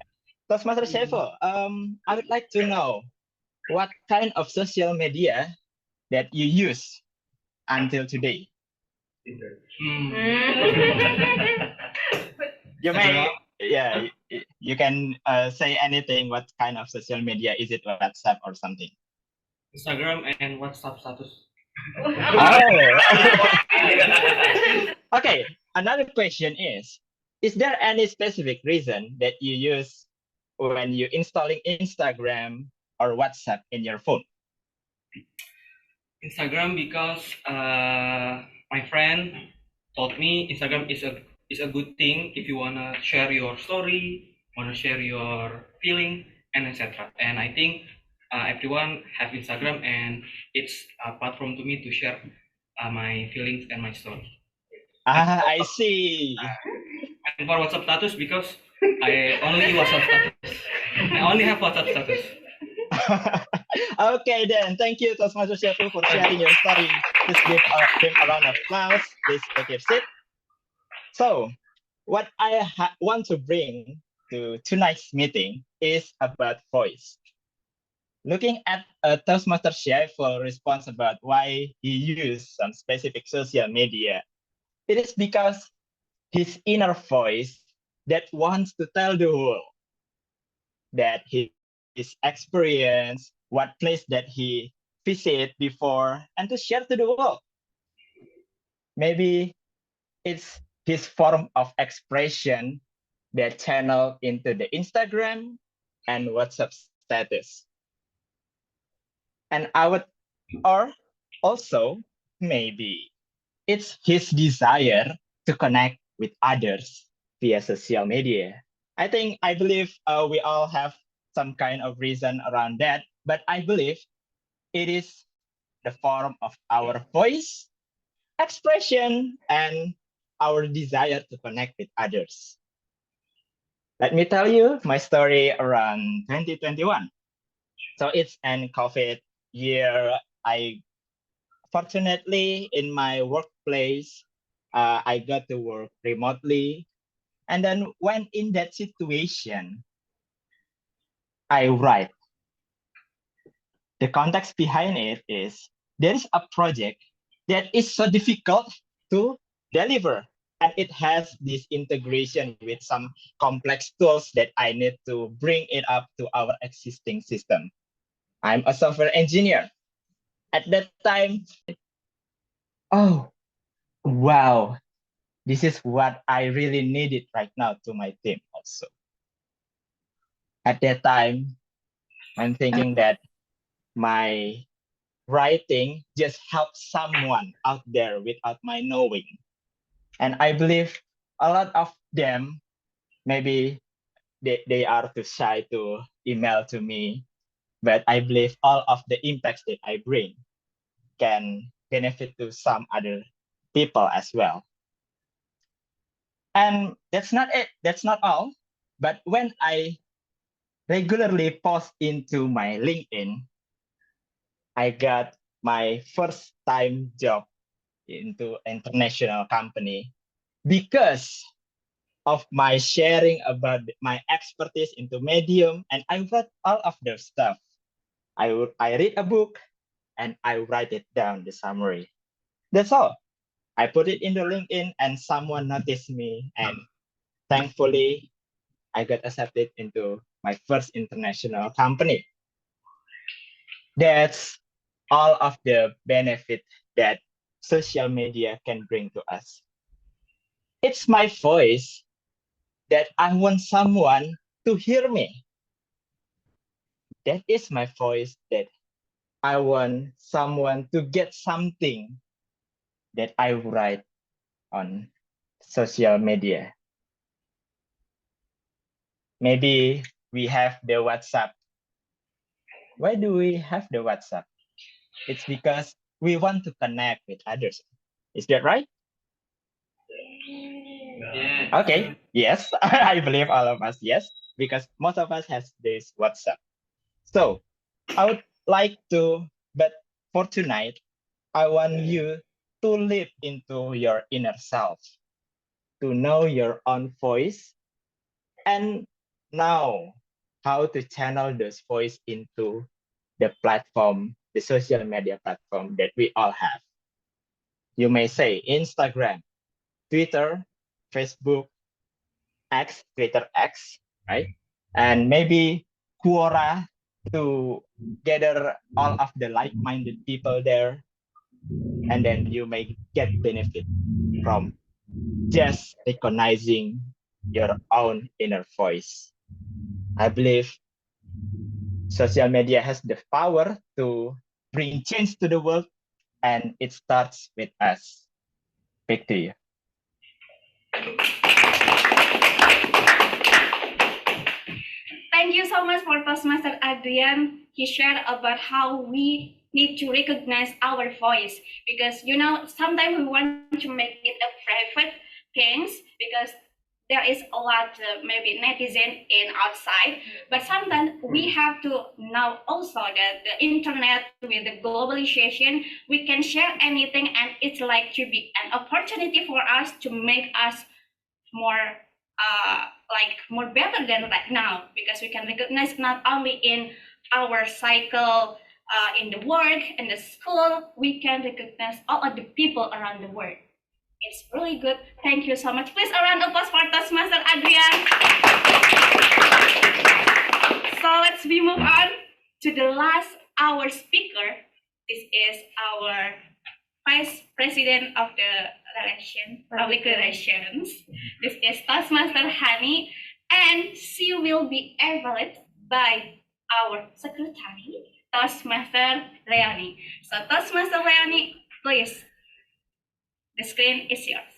Toastmaster Shiavo, I would like to know what kind of social media that you use until today. You may, yeah, you can say anything. What kind of social media is it? WhatsApp or something? Instagram and WhatsApp status. Oh. Okay. Another question is there any specific reason that you use when you installing Instagram or WhatsApp in your phone? Instagram because my friend told me Instagram is a good thing if you wanna share your story, wanna share your feeling, and etc. And I think everyone have Instagram, and it's a platform to me to share my feelings and my story. I see. And for WhatsApp status because I only WhatsApp status. I only have WhatsApp status. Okay then, thank you Toastmaster Shiavo for sharing your story. Please give him a round of applause. Please take your seat. So, what I want to bring to tonight's meeting is about voice. Looking at Toastmaster Chef will response about why he used some specific social media, it is because his inner voice that wants to tell the world that his experience, what place that he visited before, and to share to the world. Maybe it's his form of expression that channel into the Instagram and WhatsApp status. And I would, or also maybe it's his desire to connect with others via social media. I believe we all have some kind of reason around that, but I believe it is the form of our voice, expression, and our desire to connect with others. Let me tell you my story around 2021. So it's an COVID year. I fortunately in my workplace, I got to work remotely. And then when in that situation, I write. The context behind it is there is a project that is so difficult to deliver. And it has this integration with some complex tools that I need to bring it up to our existing system. I'm a software engineer. At that time, oh, wow, this is what I really needed right now to my team also. At that time, I'm thinking that my writing just helps someone out there without my knowing. And I believe a lot of them, maybe they are too shy to email to me, but I believe all of the impacts that I bring can benefit to some other people as well. And that's not it. That's not all. But when I regularly post into my LinkedIn, I got my first time job into international company because of my sharing about my expertise into Medium, and I wrote all of their stuff. I read a book and I write it down, the summary. That's all. I put it in the LinkedIn and someone noticed me, and thankfully I got accepted into my first international company. That's all of the benefit that social media can bring to us. It's my voice that I want someone to hear me. That is my voice that I want someone to get something that I write on social media. Maybe we have the WhatsApp. Why do we have the WhatsApp? It's because we want to connect with others. Is that right? Yeah. Okay, yes, I believe all of us, yes, because most of us has this WhatsApp. So I would like to, but for tonight, I want you to live into your inner self, to know your own voice, and know how to channel those voice into the platform, the social media platform that we all have. You may say Instagram, Twitter, Facebook, X, Twitter X, right? And maybe Quora to gather all of the like-minded people there, and then you may get benefit from just recognizing your own inner voice. I believe social media has the power to bring change to the world, and it starts with us. Back to you. Thank you so much for Toastmaster Adrian. He shared about how we need to recognize our voice because sometimes we want to make it a private things because there is a lot maybe netizen in outside, but sometimes we have to know also that the internet with the globalization we can share anything, and it's like to be an opportunity for us to make us more more better than right now because we can recognize not only in our cycle in the work, in the school, we can recognize all of the people around the world. It's really good. Thank you so much. Please a round of applause for Toastmaster Adrian. So let's be move on to the last our speaker. This is our Vice President of the Public Relations. This is Toastmaster Hani, and she will be evaluated by our secretary, Toastmaster Leonie. So Toastmaster Leonie, please, the screen is yours.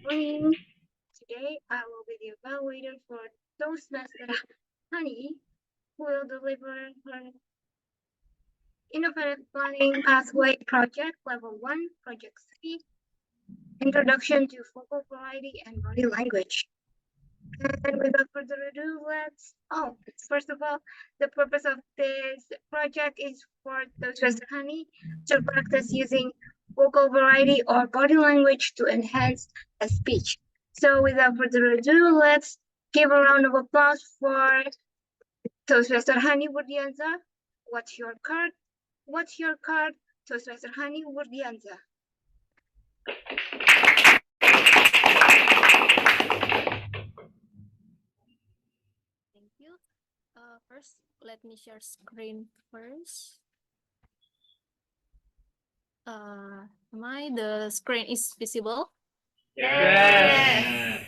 Morning. Today I will be the evaluator for Toastmaster Honey, who will deliver her Innovative Planning Pathway Project Level 1, Project C, Introduction to Vocal Variety and Body Language. And without further ado, first of all, the purpose of this project is for Toastmaster Honey to practice using vocal variety or body language to enhance a speech. So without further ado, let's give a round of applause for Toastmaster Honey Wurdianza. What's your card? What's your card? Toastmaster Honey Wurdianza. Thank you. First, let me share screen first. The screen is visible? Yes.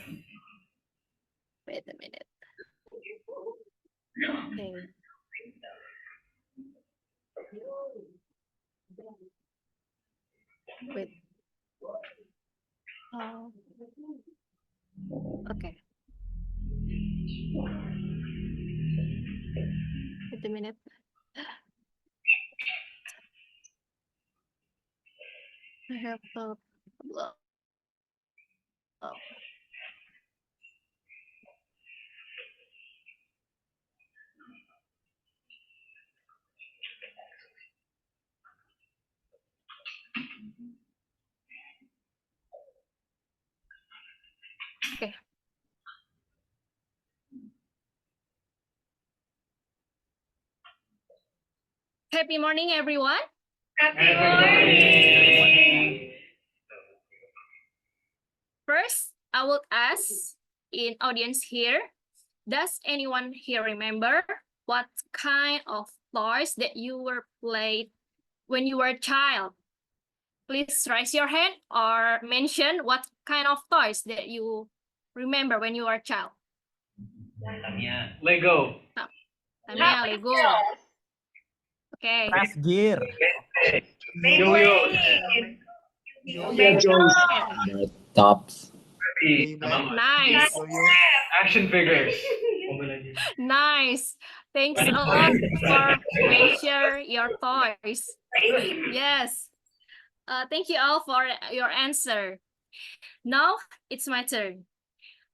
Wait a minute. Okay. Wait. Okay. Wait a minute. I have a problem. Okay. Happy morning, everyone. Happy morning. First, I will ask in audience here, does anyone here remember what kind of toys that you were played when you were a child? Please raise your hand or mention what kind of toys that you remember when you were a child. Lego. Tamiya, Lego. Okay. Craft gear. Tops. Nice. Action figures. Nice. Thanks a lot for mentioning your toys. Yes. Thank you all for your answer. Now it's my turn.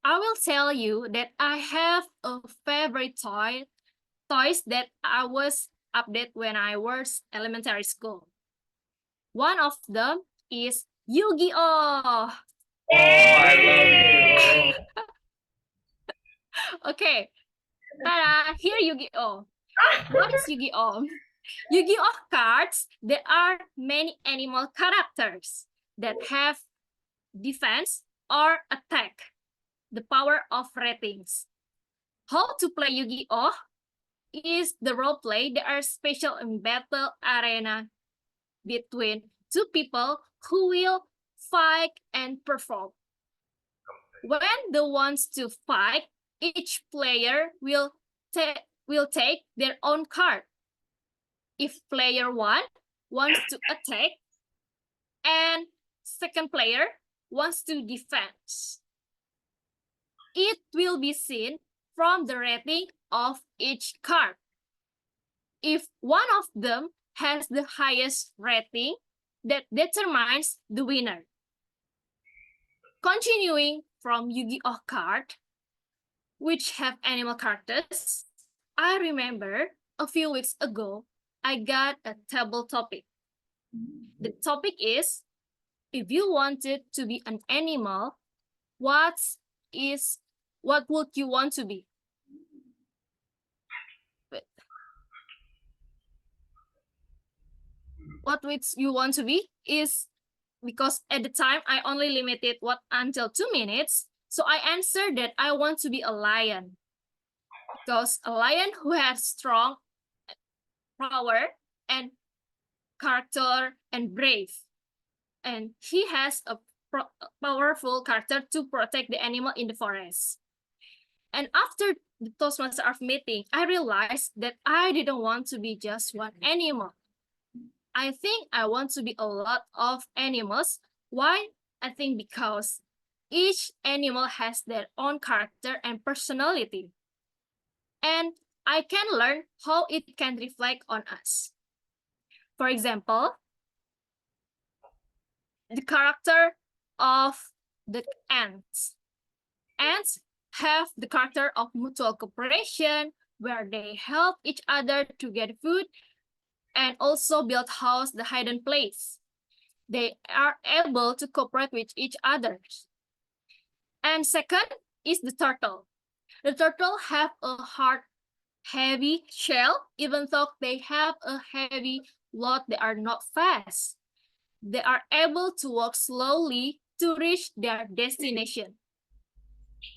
I will tell you that I have a favorite toys that I was updated when I was elementary school. One of them is Yu-Gi-Oh! Oh, I love it. Okay. Ta-da! Here Yu-Gi-Oh! What is Yu-Gi-Oh? Yu-Gi-Oh cards, there are many animal characters that have defense or attack, the power of ratings. How to play Yu-Gi-Oh is the role play. There are special in battle arena between two people who will fight and perform. When the ones to fight, each player will take their own card. If player 1 wants to attack and second player wants to defend, it will be seen from the rating of each card. If one of them has the highest rating, that determines the winner. Continuing from Yu-Gi-Oh card, which have animal characters, I remember a few weeks ago, I got a table topic. The topic is, if you wanted to be an animal, what would you want to be? what which you want to be is because at the time I only limited what until 2 minutes. So I answered that I want to be a lion because a lion who has strong power and character and brave. And he has a powerful character to protect the animal in the forest. And after the Toastmaster of meeting, I realized that I didn't want to be just one animal. I think I want to be a lot of animals. Why? I think because each animal has their own character and personality. And I can learn how it can reflect on us. For example, the character of the ants. Ants have the character of mutual cooperation, where they help each other to get food and also build house the hidden place. They are able to cooperate with each other. And second is the turtle. The turtle have a hard, heavy shell. Even though they have a heavy load, they are not fast. They are able to walk slowly to reach their destination.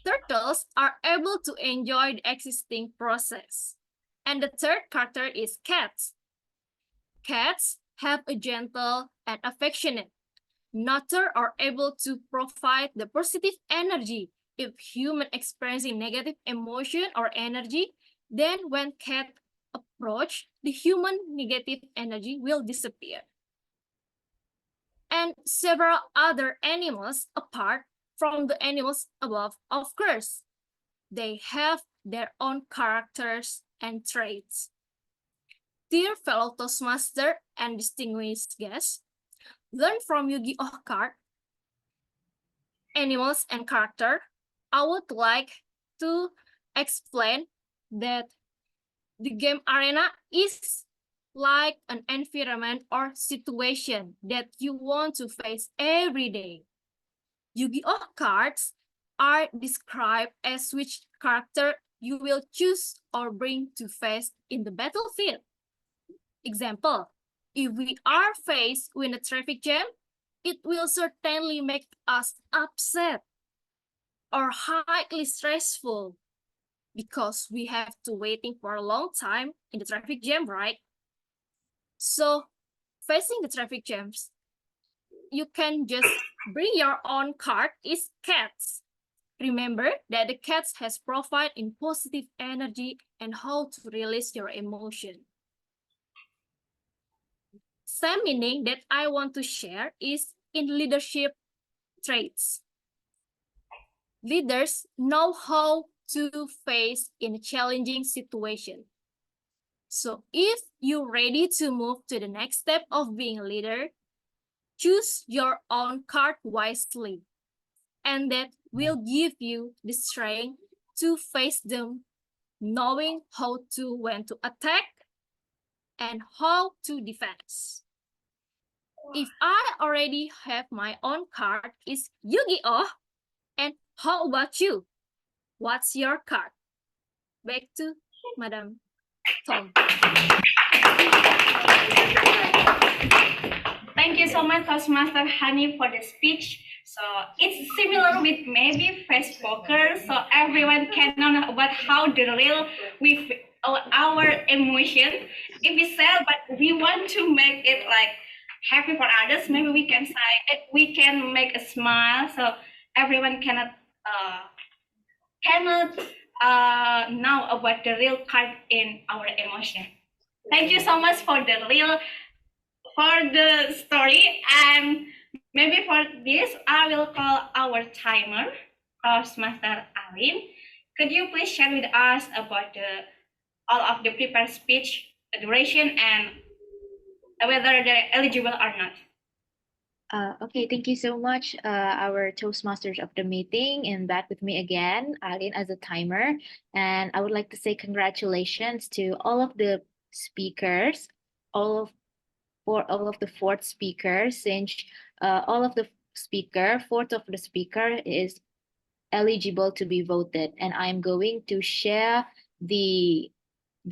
Turtles are able to enjoy the existing process. And the third character is cats. Cats have a gentle and affectionate nature, are able to provide the positive energy. If human experiencing negative emotion or energy, then when cat approach, the human negative energy will disappear. And several other animals apart from the animals above, of course. They have their own characters and traits. Dear fellow Toastmaster and distinguished guests, learn from Yu-Gi-Oh card, animals and character. I would like to explain that the game arena is like an environment or situation that you want to face every day. Yu-Gi-Oh cards are described as which character you will choose or bring to face in the battlefield. Example, if we are faced with a traffic jam, it will certainly make us upset or highly stressful because we have to waiting for a long time in the traffic jam, right? So facing the traffic jams, you can just bring your own card is cats. Remember that the cats has profile in positive energy and how to release your emotion. Same meaning that I want to share is in leadership traits. Leaders know how to face in a challenging situation. So if you're ready to move to the next step of being a leader, choose your own card wisely. And that will give you the strength to face them, knowing how to when to attack and how to defend. If I already have my own card, is Yu-Gi-Oh! And how about you? What's your card? Back to Madam Tom. Thank you so much, Toastmaster Hani, for the speech. So it's similar with maybe face poker. So everyone can know about how the real with our emotion. If we sell, but we want to make it like happy for others, maybe we can say we can make a smile. So everyone cannot know about the real part in our emotion. Thank you so much for the story, and maybe for this I will call our timer, Toastmaster Alin. Could you please share with us about all of the prepared speech duration and whether they're eligible or not? Okay, thank you so much, our Toastmasters of the meeting, and back with me again, Alin, as a timer. And I would like to say congratulations to all of the speakers, for all of the fourth speakers, since all of the fourth of the speaker is eligible to be voted. And I'm going to share the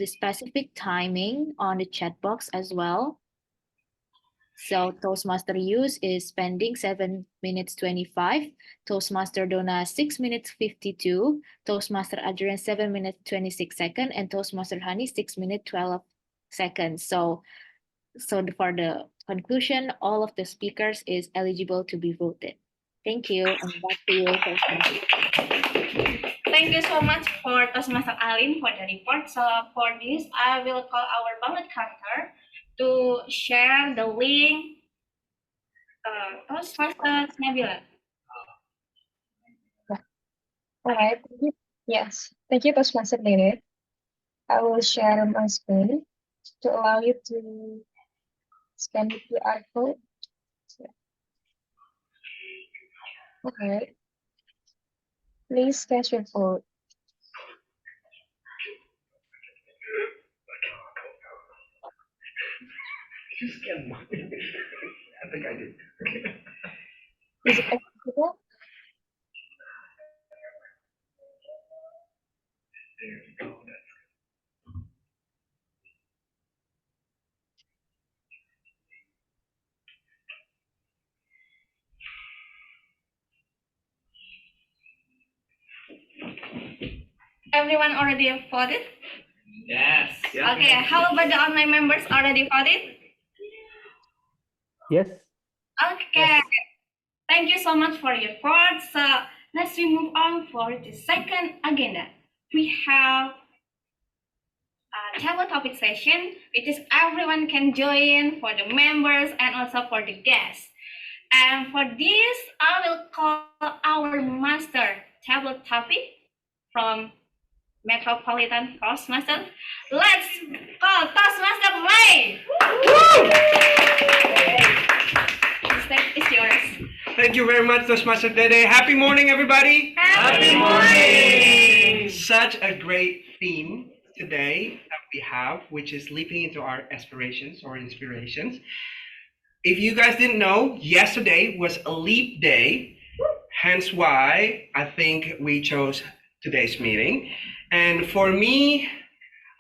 specific timing on the chat box as well. So Toastmaster use is spending 7 minutes 25, Toastmaster Donna 6 minutes 52, Toastmaster Adrian 7 minutes 26 seconds, and Toastmaster Honey 6 minutes 12 seconds. So for the conclusion, all of the speakers is eligible to be voted. Thank you, and back to you, Toastmaster. Thank you so much for Toastmaster Alin for the report. So for this, I will call our ballot counter to share the link. Toastmaster Nabila. All right. Thank you. Yes. Thank you, Toastmaster David. I will share my screen to allow you to scan the QR code. All right. Please cast your vote. I think I did. Is it acceptable? There we go. Everyone already voted? Yes. Okay, how about the online members already voted? Yes. Okay. Thank you so much for your vote. So let's move on for the second agenda. We have a table topic session, which is everyone can join for the members and also for the guests. And for this, I will call our master table topic from Metropolitan Toastmasters. Let's call Toastmaster Ray. The stage is yours. Thank you very much, Toastmaster Dede. Happy morning, everybody. Happy morning. Such a great theme today that we have, which is leaping into our aspirations or inspirations. If you guys didn't know, yesterday was a leap day, hence why I think we chose today's meeting. And for me,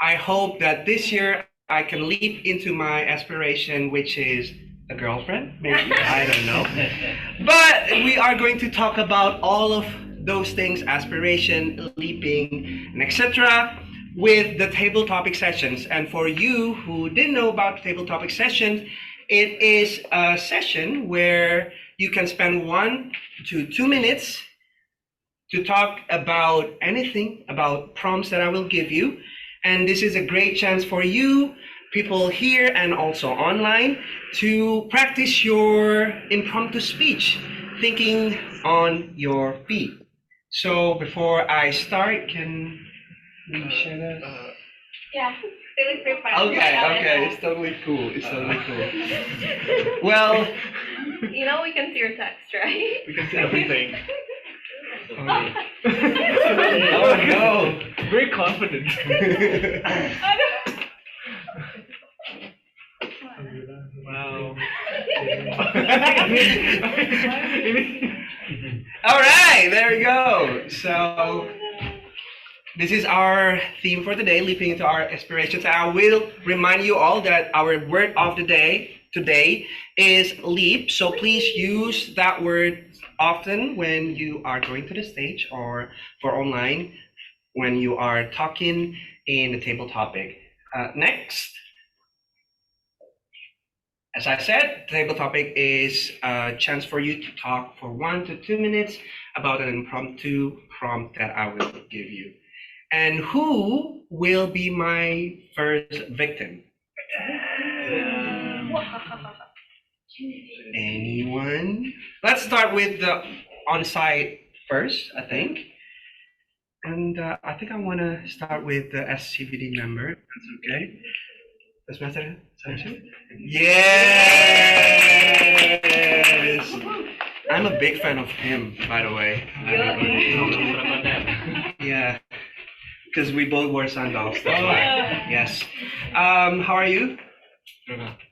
I hope that this year I can leap into my aspiration, which is a girlfriend, maybe, I don't know. But we are going to talk about all of those things, aspiration, leaping, and etc. with the table topic sessions. And for you who didn't know about table topic sessions, it is a session where you can spend 1 to 2 minutes to talk about anything, about prompts that I will give you. And this is a great chance for you, people here and also online, to practice your impromptu speech, thinking on your feet. So before I start, can we share that? Yeah, really prepared. Okay, it's totally cool. It's totally cool. Well, You know we can see your text, right? We can see everything. Oh no! Very confident. Wow. All right, there we go. So this is our theme for today, leaping into our aspirations. I will remind you all that our word of the day today is leap. So please use that word often when you are going to the stage or for online when you are talking in the table topic. Next. As I said, the table topic is a chance for you to talk for 1 to 2 minutes about an impromptu prompt that I will give you. And who will be my first victim? Anyone? Let's start with the on-site first, I think. And I think I want to start with the SCBD member. That's okay. That's Master Sanchi? Yes! I'm a big fan of him, by the way. Yeah, because we both wear sandals. That's why. Yes. How are you?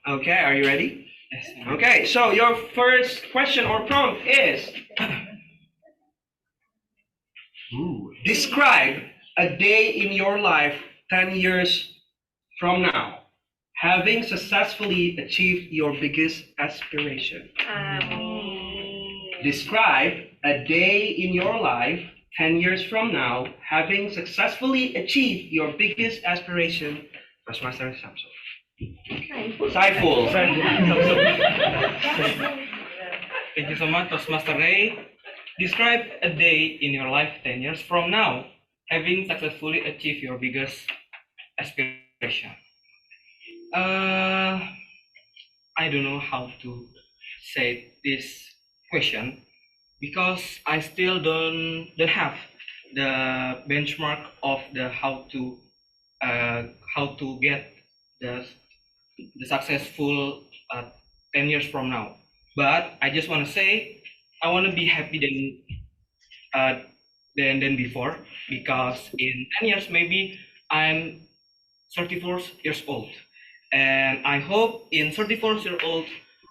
Okay, are you ready? Yes. Okay, so your first question or prompt is describe a day in your life 10 years from now. having successfully achieved your biggest aspiration. Describe a day in your life 10 years from now, having successfully achieved your biggest aspiration. Toastmaster Samsul. Saiful. Thank you so much, Toastmaster Ray. Describe a day in your life 10 years from now, having successfully achieved your biggest aspiration. I don't know how to say this question because I still don't have the benchmark of the how to get the successful 10 years from now. But I just want to say I want to be happy than before, because in 10 years maybe I'm 34 years old, and I hope in 34 years old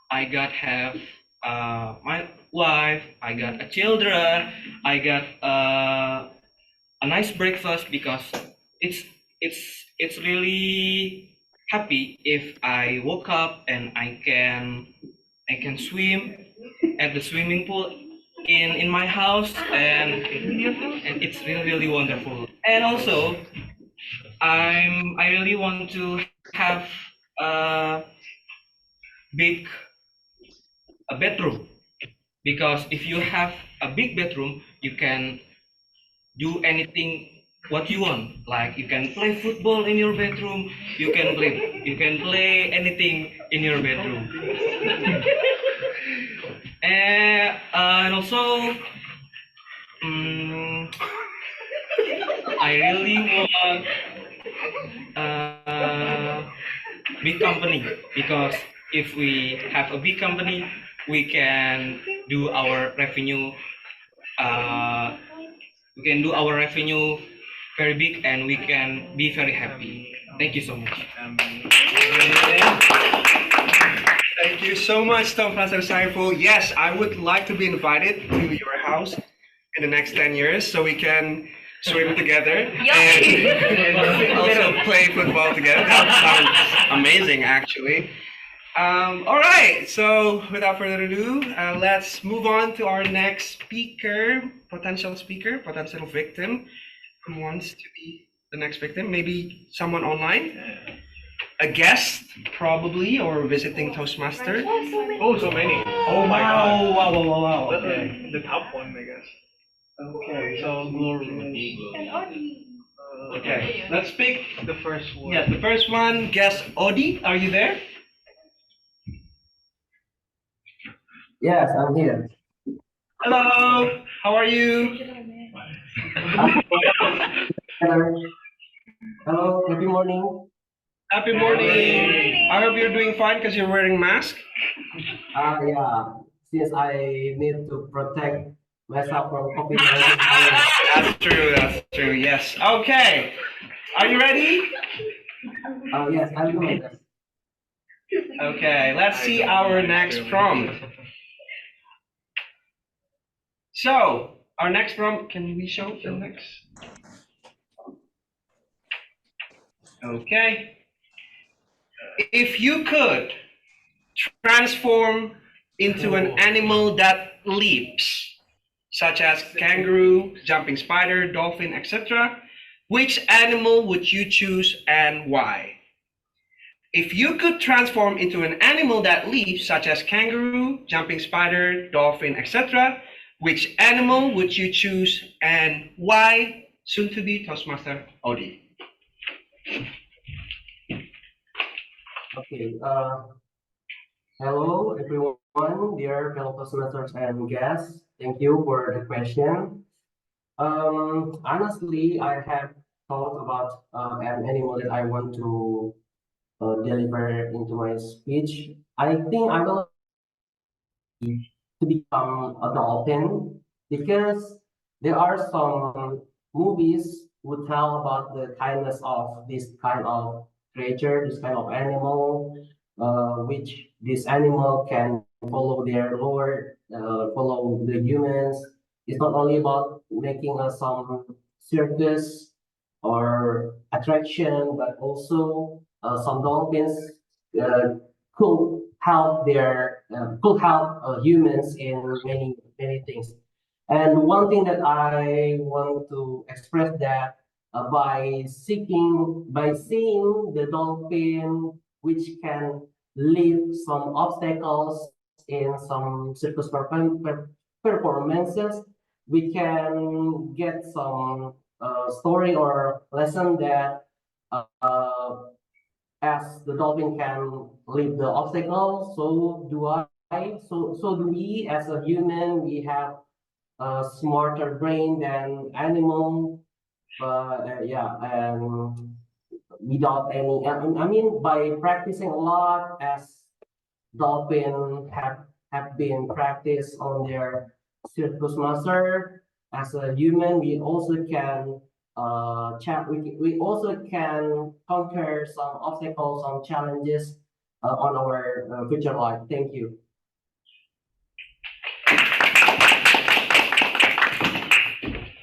I got have my wife, I got a children, I got a nice breakfast, because it's really happy if I woke up and I can swim at the swimming pool in my house, and it's really wonderful. And also I really want to have a big bedroom, because if you have a big bedroom you can do anything what you want. Like you can play football in your bedroom, you can play anything in your bedroom. And also I really want big company, because if we have a big company we can do our revenue very big, and we can be very happy. Thank you so much. Thank you so much, Toastmaster Saiful. Yes, I would like to be invited to your house in the next 10 years so we can swim together and also play football together. That sounds amazing, actually. All right, so without further ado, let's move on to our next potential victim who wants to be the next victim. Maybe someone online, a guest probably, or visiting Toastmaster. Oh, so many. Oh my God. Wow. Okay. The top one, I guess. Okay, So Glory. Okay, let's pick the first one. Yeah, the first one. Guest Odi, are you there? Yes, I'm here. Hello, how are you? Hello, happy morning. Happy morning. I hope you're doing fine because you're wearing mask. Yeah, since I need to protect myself from COVID-19. That's true, yes. Okay, are you ready? Yes, I'm doing this. Okay, let's see our next prompt. So, our next prompt, can we show the next? Okay. If you could transform into an animal that leaps, such as kangaroo, jumping spider, dolphin, etc., which animal would you choose and why? If you could transform into an animal that leaps, such as kangaroo, jumping spider, dolphin, etc., which animal would you choose and why? Soon to be Toastmaster Odi. Okay. Hello, everyone, dear fellow Toastmasters and guests. Thank you for the question. Honestly, I have thought about an animal that I want to deliver into my speech. I think I will to become a dolphin, because there are some movies who tell about the kindness of this kind of creature, this kind of animal, which this animal can follow their lord, follow the humans. It's not only about making some circus or attraction, but also some dolphins could help humans in many things. And one thing that I want to express that by seeing the dolphin, which can leave some obstacles in some performances, we can get some story or lesson that as the dolphin can leave the obstacle, so do I. So do we as a human. We have a smarter brain than animal, but yeah, and without any. I mean, by practicing a lot, as dolphin have been practiced on their circus master. As a human, we also can we also can conquer some obstacles, some challenges on our future life. Thank you.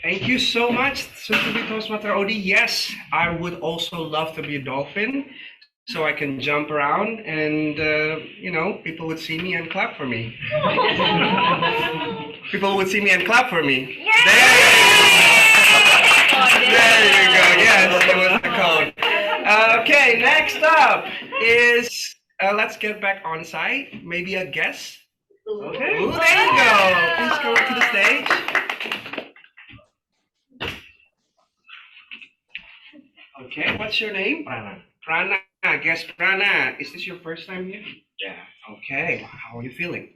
Thank you so much, SCBD Toastmaster Odi. Yes, I would also love to be a dolphin, so I can jump around and, people would see me and clap for me. People would see me and clap for me. There you go. Yes, that was the code. Okay, next up is, let's get back on site. Maybe a guest. Okay. Ooh, there you go. Please come up to the stage. Okay, what's your name? Prana. Prana, guess Prana. Is this your first time here? Yeah. Okay, how are you feeling?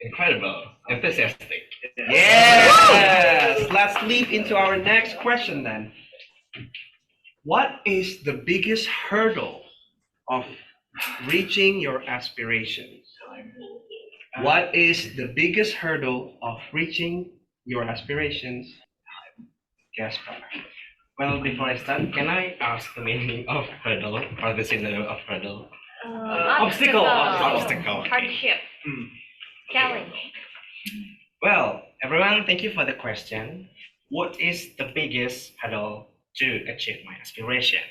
Incredible. Enthusiastic. Yes! Let's leap into our next question then. What is the biggest hurdle of reaching your aspirations? What is the biggest hurdle of reaching your aspirations? Yes, Prana. Well, before I start, can I ask the meaning of hurdle or the synonym of hurdle? Obstacle. Obstacle. Hardship. Challenge. Well, everyone, thank you for the question. What is the biggest hurdle to achieve my aspiration?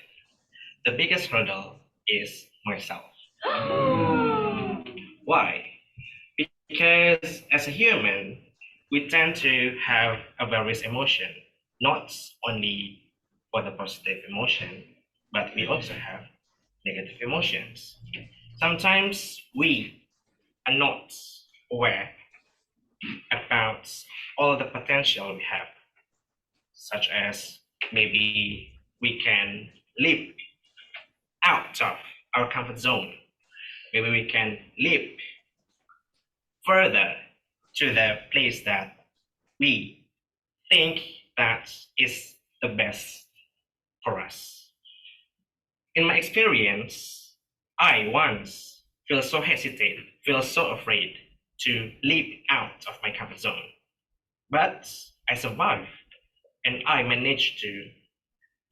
The biggest hurdle is myself. Why? Because as a human, we tend to have a various emotion, not only for the positive emotion, but we also have negative emotions. Sometimes we are not aware about all the potential we have, such as maybe we can leap out of our comfort zone. Maybe we can leap further to the place that we think that is the best for us. In my experience, I once feel so afraid to leap out of my comfort zone. But I survived and I managed to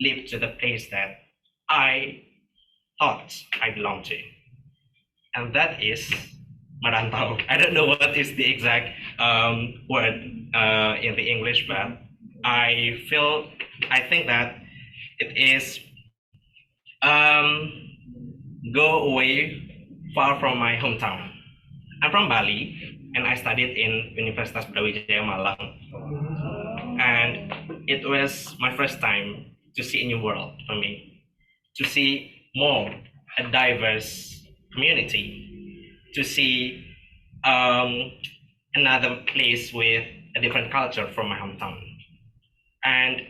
leap to the place that I thought I belonged to. And that is merantau. I don't know what is the exact word in the English, but I think that it is go away far from my hometown. I'm from Bali and I studied in Universitas Brawijaya Malang. And it was my first time to see a new world for me, to see more a diverse community, to see another place with a different culture from my hometown. And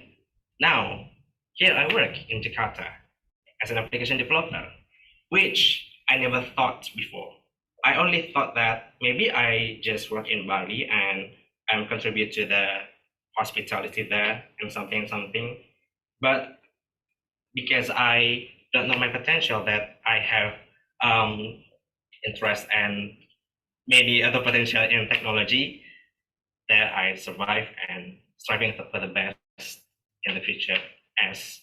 now, here I work in Jakarta as an application developer, which I never thought before. I only thought that maybe I just work in Bali and contribute to the hospitality there and something. But because I don't know my potential, that I have interest and maybe other potential in technology, that I survive and striving for the best in the future as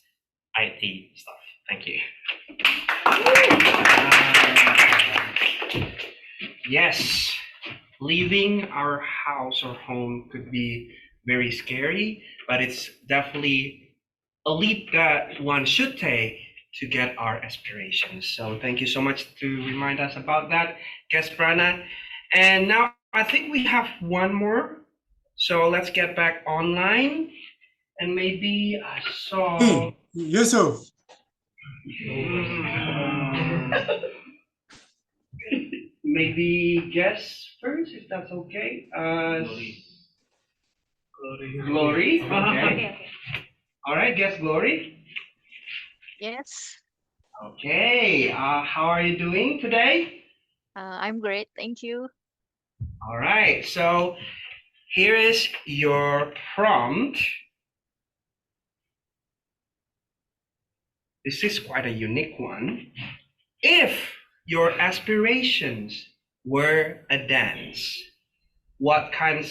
IT stuff. Thank you. Yes, leaving our house or home could be very scary, but it's definitely a leap that one should take to get our aspirations. So thank you so much to remind us about that, guest Prana. And now I think we have one more. So let's get back online. And maybe I saw... Hey, Yusuf. Maybe guess first, if that's okay. Glory. Okay. All right, guess Glory. Yes, Okay. How are you doing today? I'm great. Thank you. All right. So here is your prompt. This is quite a unique one. If your aspirations were a dance, what kind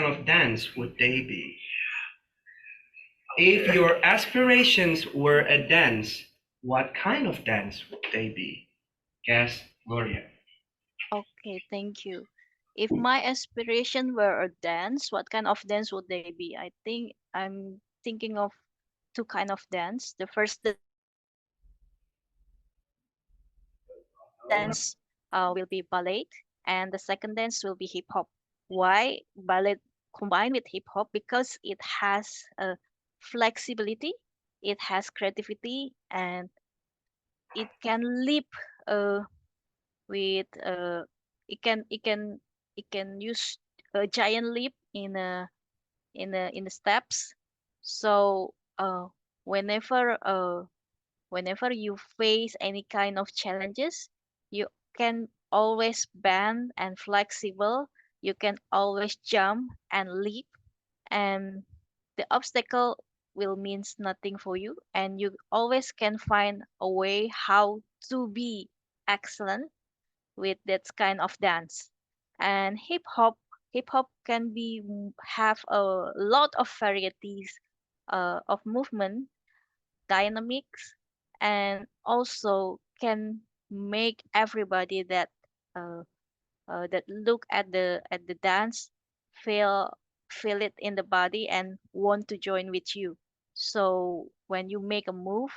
of dance would they be? If your aspirations were a dance, what kind of dance would they be? Guess Gloria. Okay, thank you. If my aspiration were a dance, what kind of dance would they be? I think I'm thinking of two kind of dance. The first dance will be ballet, and the second dance will be hip hop. Why ballet combined with hip hop? Because it has flexibility, it has creativity, and it can leap with it can use a giant leap in the steps. So whenever whenever you face any kind of challenges, you can always bend and flexible. You can always jump and leap, and the obstacle will means nothing for you, and you always can find a way how to be excellent with that kind of dance. And hip hop can be have a lot of varieties of movement dynamics, and also can make everybody uh, that look at the dance feel feel it in the body and want to join with you. So when you make a move,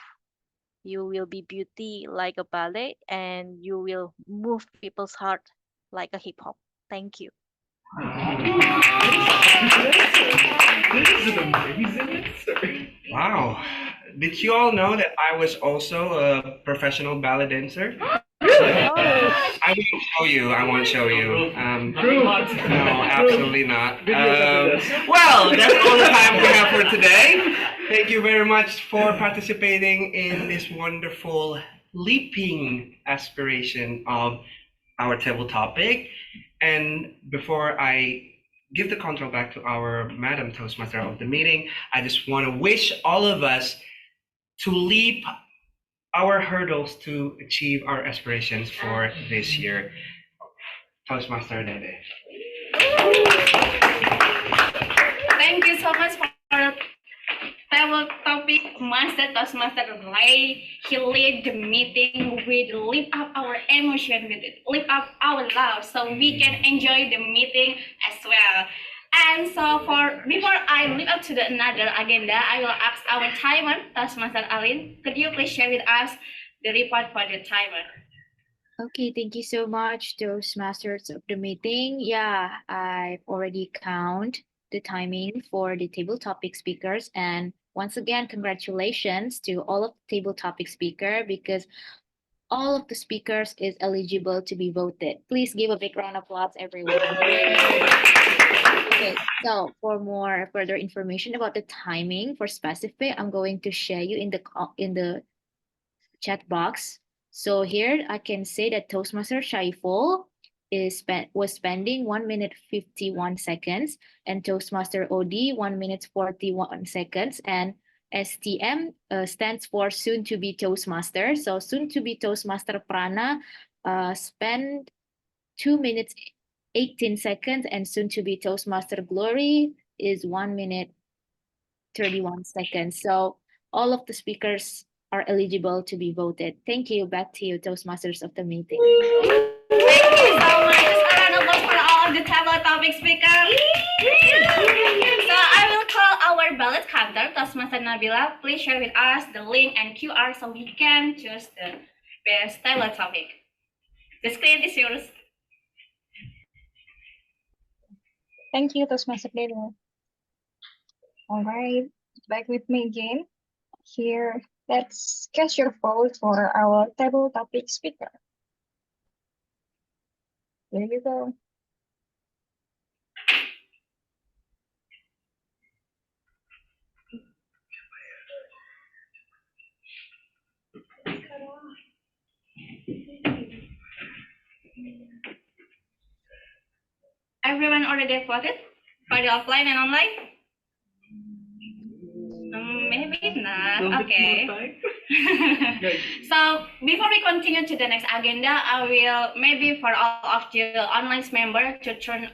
you will be beauty like a ballet, and you will move people's heart like a hip hop. Thank you. This is an amazing answer. Wow. Did you all know that I was also a professional ballet dancer? I won't show you. I won't show you. No, absolutely not. Well, that's all the time we have for today. Thank you very much for participating in this wonderful leaping aspiration of our table topic. And before I give the control back to our Madam Toastmaster of the meeting, I just want to wish all of us to leap our hurdles to achieve our aspirations for this year. Toastmaster Dede. Thank you so much for table topic Master Toastmaster Ray. He led the meeting with lift up our emotion, with it, lift up our love, so we can enjoy the meeting as well. And so before I move up to the another agenda, I will ask our timer, Toastmaster Alin, could you please share with us the report for the timer? Okay, thank you so much, Toastmasters of the meeting. Yeah, I've already count the timing for the table topic speakers. And once again, congratulations to all of the table topic speaker, because all of the speakers is eligible to be voted. Please give a big round of applause, everyone. Okay, so for more further information about the timing for specific, I'm going to share you in the chat box. So here I can say that Toastmaster Shaiful was spending 1 minute 51 seconds, and Toastmaster OD 1 minute 41 seconds, and STM stands for soon to be Toastmaster. So soon to be Toastmaster Prana spent 2 minutes 18 seconds, and soon to be Toastmaster Glory is 1 minute 31 seconds. So all of the speakers are eligible to be voted. Thank you. Back to you, Toastmasters of the meeting. Thank you so much. A round of applause for all of the table topic speakers. So I will call our ballot count. presenter, Toastmaster Nabila, please share with us the link and QR so we can choose the best tailored topic. The screen is yours. Thank you, Toastmaster Leader. All right, back with me again. Here, let's cast your vote for our table topic speaker. There you go. Everyone already voted for the offline and online? Maybe not. Okay. So before we continue to the next agenda, I will maybe for all of the online members to turn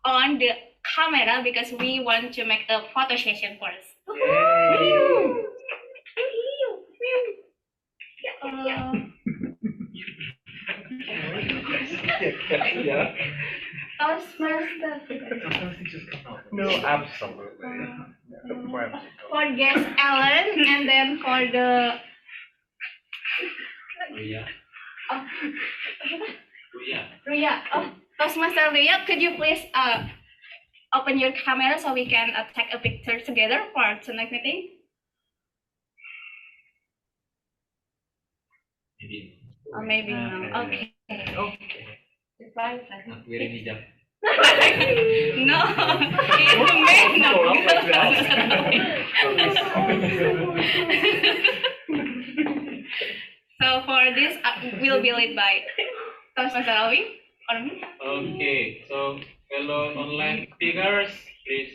on the camera because we want to make a photo session first. No, absolutely. For guest Ellen and then for the Ruya. Oh, Toastmaster Ruya, could you please open your camera so we can take a picture together for tonight's meeting? Or maybe no. Okay. Goodbye. No, it may not. So for this, will be led by Toastmaster Alvin or me. Okay, so fellow online speakers, please,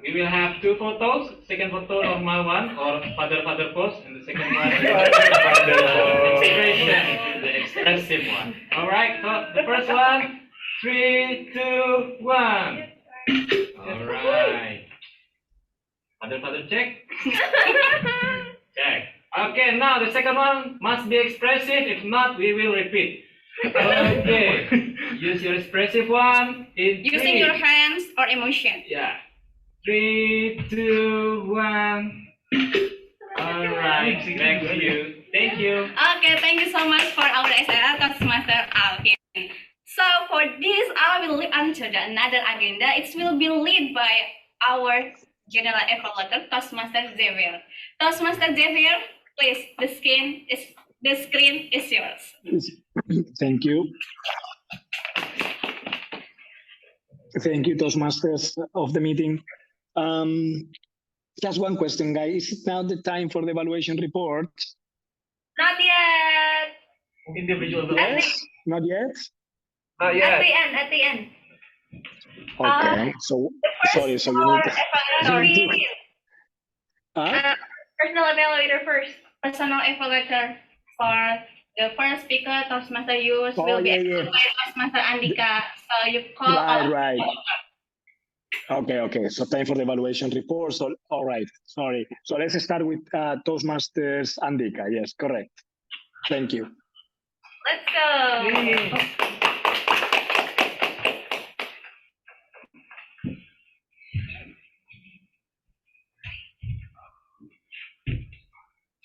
we will have two photos. Second photo, normal one, or father pose, and the second one, the expressive one. All right, so the first one, 3, 2, 1. All right. Father, check. Check. Okay, now the second one must be expressive. If not, we will repeat. Okay. Use your expressive one in Using your hands or emotion. Yeah. 3, 2, 1. All right. Thank you. Thank you. Okay, thank you so much for our SLR Toastmaster Alvin. So for this, I will lead on to another agenda. It will be led by our General Evaluator, Toastmaster Xavier. Toastmaster Xavier, please, the screen is yours. Thank you. Thank you, Toastmasters of the meeting. Just one question, guys. Is it now the time for the evaluation report? Not yet. Individual. Yes? Not yet? Not At the end. Okay. So sorry. So you need. Personal evaluator first. Personal evaluator for the first speaker, Toastmaster Yus, will be accepted by Toastmaster Andika. So you call Right. Okay. So time for the evaluation report. So all right. Sorry. So let's start with Toastmasters Andika. Yes, correct. Thank you. Let's go.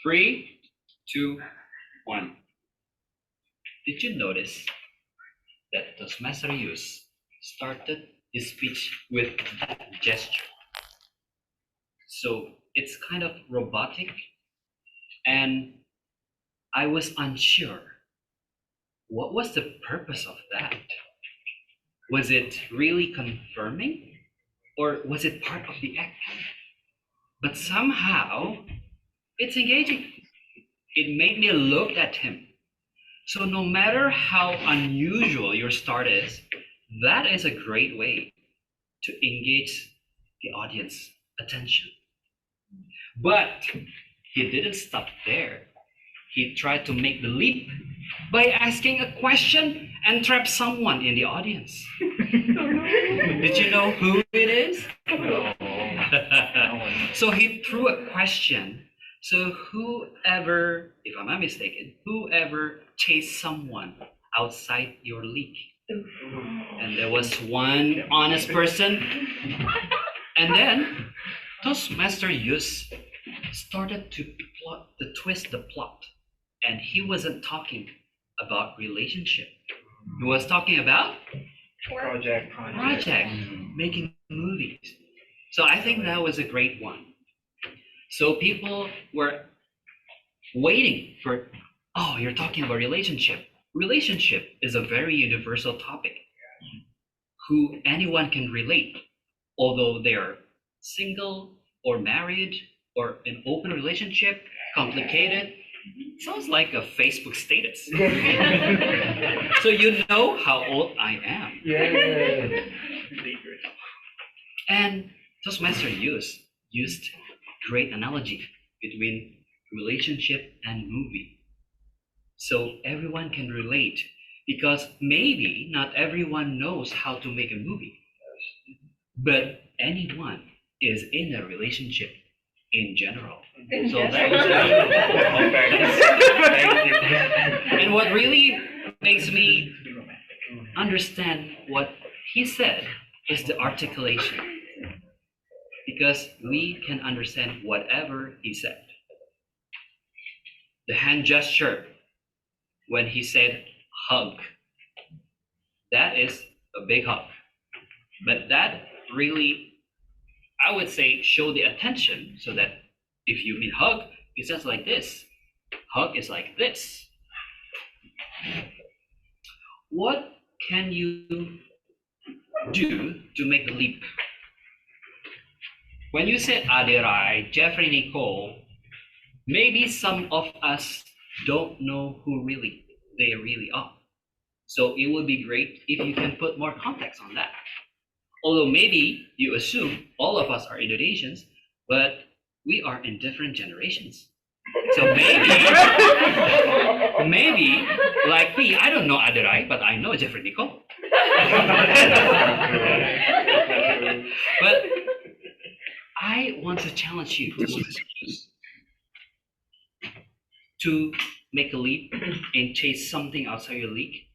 3, 2, 1. Did you notice that Toastmaster Yus started his speech with that gesture? So it's kind of robotic, and I was unsure. What was the purpose of that? Was it really confirming, or was it part of the act? But somehow, it's engaging. It made me look at him. So no matter how unusual your start is, that is a great way to engage the audience attention. But he didn't stop there. He tried to make the leap by asking a question and trap someone in the audience. Did you know who it is? No. So he threw a question. So whoever, if I'm not mistaken, whoever chased someone outside your league, and there was one honest person, and then Toastmaster Yus started to twist the plot, and he wasn't talking about relationship. He was talking about Project. making movies. So I think that was a great one. So people were waiting for, oh, you're talking about relationship. Relationship is a very universal topic who anyone can relate, although they're single or married or an open relationship, complicated. Sounds like a Facebook status. So you know how old I am. Yeah. And Toastmaster used great analogy between relationship and movie. So everyone can relate because maybe not everyone knows how to make a movie, but anyone is in a relationship in general. And what really makes me understand what he said is the articulation, because we can understand whatever he said. The hand gesture when he said hug, that is a big hug, but that really, I would say, show the attention, so that if you mean hug, it's just like this. Hug is like this. What can you do to make the leap? When you said Aderai, Jeffrey, Nicole, maybe some of us don't know who they really are. So it would be great if you can put more context on that. Although maybe you assume all of us are Indonesians, but we are in different generations. So maybe, like me, I don't know Aderai, but I know Jeffrey Nicole. But I want to challenge you to make a leap and chase something outside your league.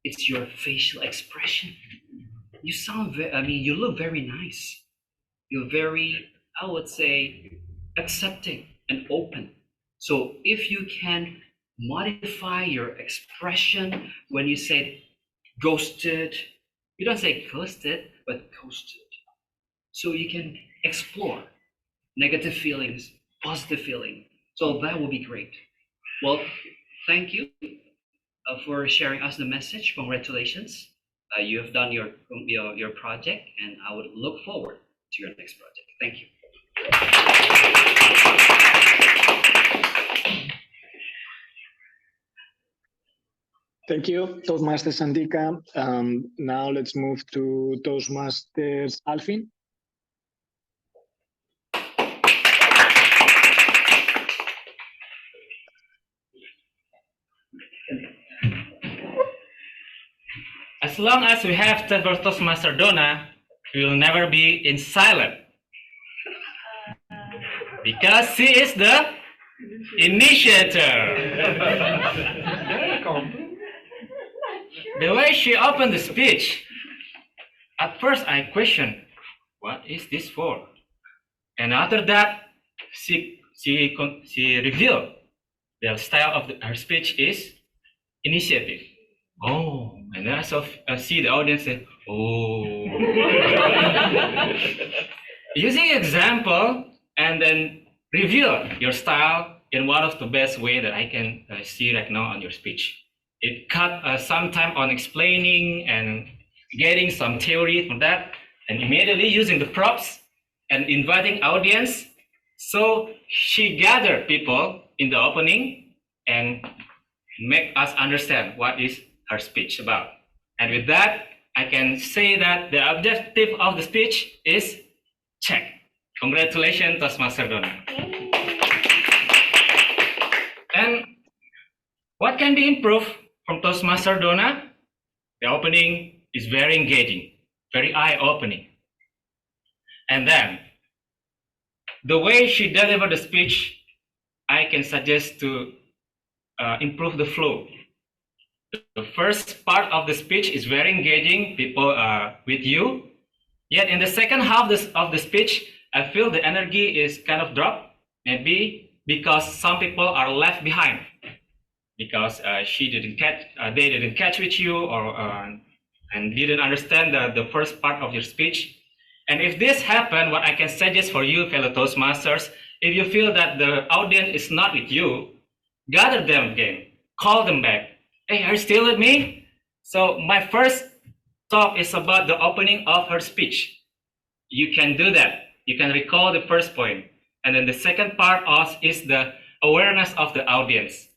It's your facial expression. You sound you look very nice. You're very, I would say, accepting and open. So if you can modify your expression when you say ghosted, you don't say ghosted, but ghosted. So you can explore negative feelings, positive feeling. So that will be great. Well, thank you for sharing us the message. Congratulations. You have done your project, and I would look forward to your next project. Thank you. Thank you, Toastmasters Andika. Now let's move to Toastmasters Alfin. As long as we have Toastmaster Donna, we will never be in silent. Because she is the initiator. The way she opened the speech, at first I questioned, what is this for? And after that, she revealed the style of her speech is initiative. Oh, and then I see the audience say, oh. Using example and then reveal your style in one of the best way that I can see right now on your speech. It cut some time on explaining and getting some theory from that, and immediately using the props and inviting audience. So she gathered people in the opening and make us understand what is her speech about. And with that, I can say that the objective of the speech is check. Congratulations, Toastmaster Donna. And what can be improved from Toastmaster Donna? The opening is very engaging, very eye-opening. And then, the way she delivered the speech, I can suggest to improve the flow. The first part of the speech is very engaging, people are with you. Yet in the second half of the speech, I feel the energy is kind of dropped, maybe because some people are left behind because they didn't catch with you or and didn't understand the first part of your speech. And if this happened, what I can suggest for you, fellow Toastmasters, if you feel that the audience is not with you, gather them again, call them back. Hey, are you still with me? So my first talk is about the opening of her speech. You can do that. You can recall the first point. And then the second part is the awareness of the audience,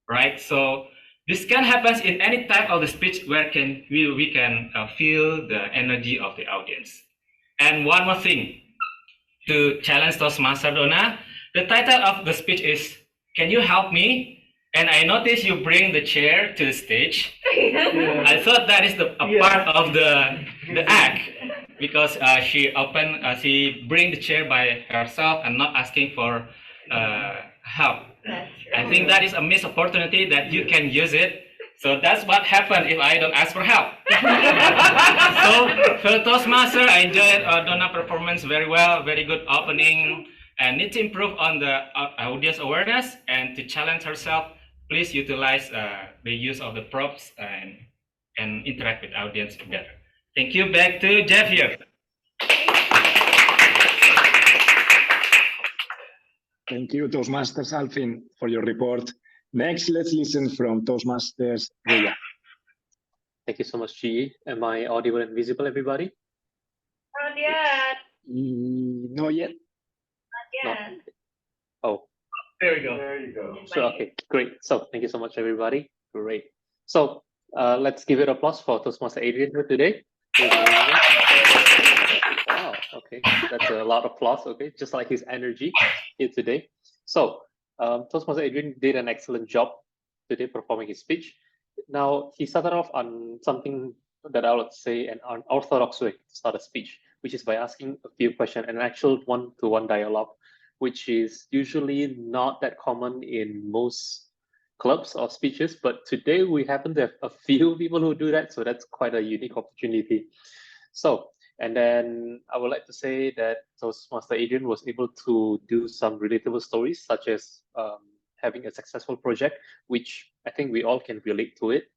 right? So this can happen in any type of the speech where we can feel the energy of the audience. And one more thing, to challenge Toastmaster Donna, the title of the speech is, Can You Help Me? And I noticed you bring the chair to the stage. I thought that is a part of the act, because she bring the chair by herself and not asking for help. I think that is a missed opportunity that you can use it. So that's what happened if I don't ask for help. So for Toastmaster, I enjoyed Donna performance very well, very good opening, and need to improve on the audience awareness and to challenge herself. Please utilize the use of the props and interact with audience better. Thank you. Back to Jeff here. Thank you, Toastmasters Alvin, for your report. Next, let's listen from Toastmasters Rhea. Thank you so much, GE. Am I audible and visible, everybody? Not yet. Not yet. Not yet. Oh. There we go. There you go. So, okay, great. So thank you so much, everybody. Great. So let's give it applause for Toastmaster Adrian here today. Wow, okay, that's a lot of applause, okay, just like his energy here today. So Toastmaster Adrian did an excellent job today performing his speech. Now, he started off on something that I would say an unorthodox way to start a speech, which is by asking a few questions, an actual one-to-one dialogue, which is usually not that common in most clubs or speeches, but today we happen to have a few people who do that, so that's quite a unique opportunity. So, and then I would like to say that Toastmaster Adrian was able to do some relatable stories, such as having a successful project, which I think we all can relate to it.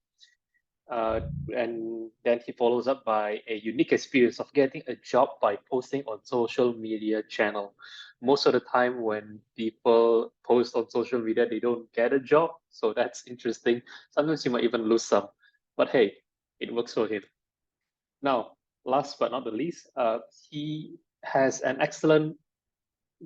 And then he follows up by a unique experience of getting a job by posting on social media channel. Most of the time when people post on social media, they don't get a job. So that's interesting. Sometimes you might even lose some, but hey, it works for him. Now, last but not the least, he has an excellent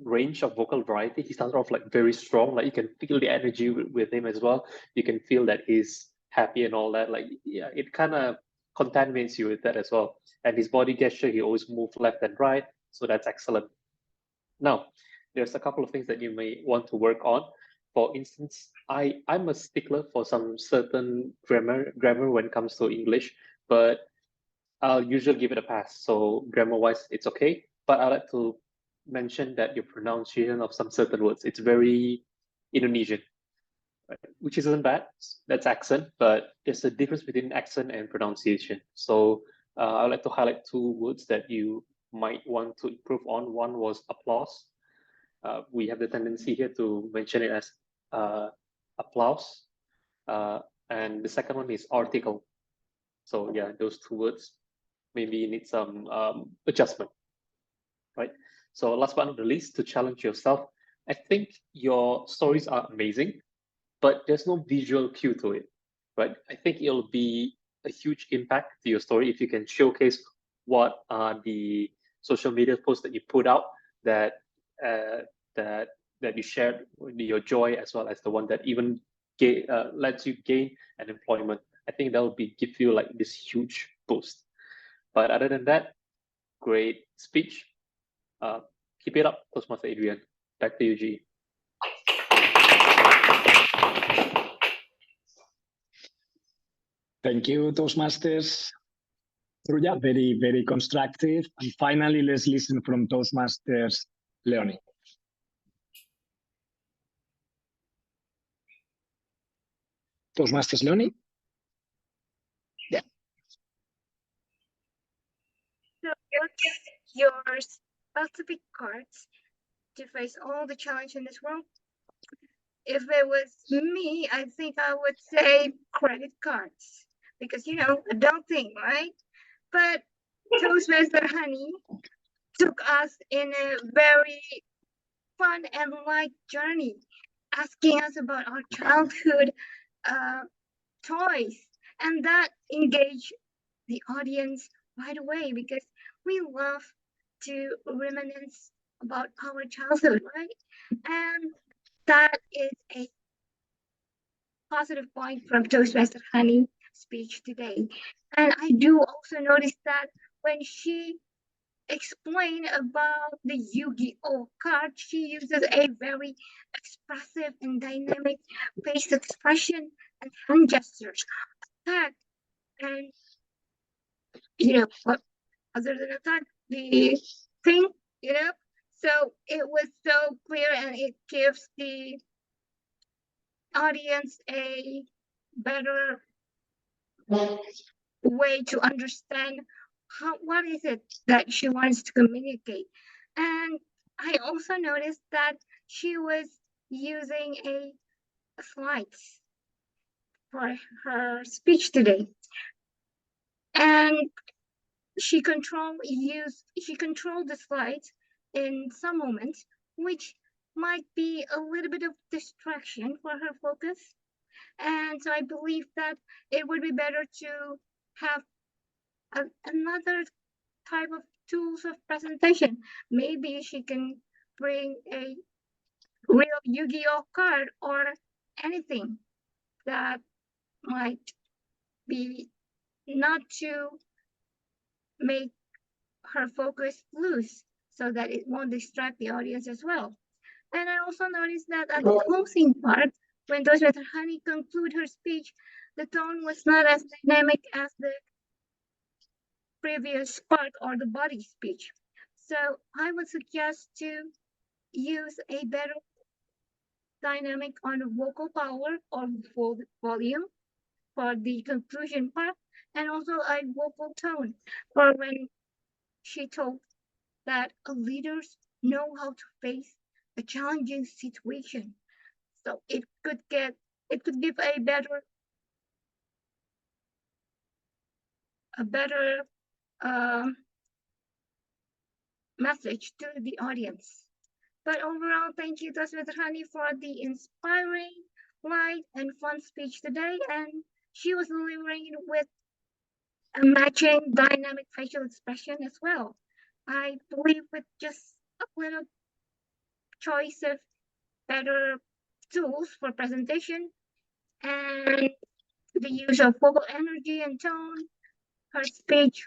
range of vocal variety. He started off like very strong, like you can feel the energy with him as well. You can feel that he's happy and all that. Like, yeah, it kind of contaminates you with that as well. And his body gesture, he always moves left and right. So that's excellent. Now, there's a couple of things that you may want to work on. For instance, I'm a stickler for some certain grammar when it comes to English, but I'll usually give it a pass. So grammar-wise, it's okay. But I like to mention that your pronunciation of some certain words, it's very Indonesian, right? Which isn't bad. That's accent, but there's a difference between accent and pronunciation. So I'd like to highlight two words that you might want to improve on. One was applause. We have the tendency here to mention it as applause. And the second one is article. So yeah, those two words maybe need some adjustment, right? So last but not the least, to challenge yourself, I think your stories are amazing, but there's no visual cue to it, right? I think it'll be a huge impact to your story if you can showcase what are the social media posts that you put out that you shared, your joy, as well as the one that even lets you gain an employment. I think that will give you like this huge boost. But other than that, great speech. Keep it up, Toastmaster Adrian. Back to you, G. Thank you, Toastmasters. Truja, very, very constructive. And finally, let's listen from Toastmasters Leonie. Toastmasters Leonie? Yeah. So what's your specific cards to face all the challenge in this world? If it was me, I think I would say credit cards because adulting, right? But Toastmaster Honey took us in a very fun and light journey, asking us about our childhood toys, and that engaged the audience right away because we love to reminisce about our childhood, right? And that is a positive point from Toastmaster Honey speech today. And I do also notice that when she explained about the Yu-Gi-Oh card, she uses a very expressive and dynamic face expression and hand gestures. Attack and what other than attack, the thing, So it was so clear and it gives the audience a better way to understand what is it that she wants to communicate. And I also noticed that she was using a slides for her speech today. And she controlled the slides in some moments, which might be a little bit of distraction for her focus. And so I believe that it would be better to have another type of tools of presentation. Maybe she can bring a real Yu-Gi-Oh card or anything that might be not to make her focus loose so that it won't distract the audience as well. And I also noticed that at the closing part, when Toastmaster Honey conclude her speech, the tone was not as dynamic as the previous part or the body speech. So I would suggest to use a better dynamic on vocal power or volume for the conclusion part, and also a vocal tone for when she told that leaders know how to face a challenging situation. So it could give a better message to the audience. But overall, thank you, Toastmaster Honey, for the inspiring, light, and fun speech today. And she was delivering it with a matching dynamic facial expression as well. I believe with just a little choice of better tools for presentation and the use of vocal energy and tone, her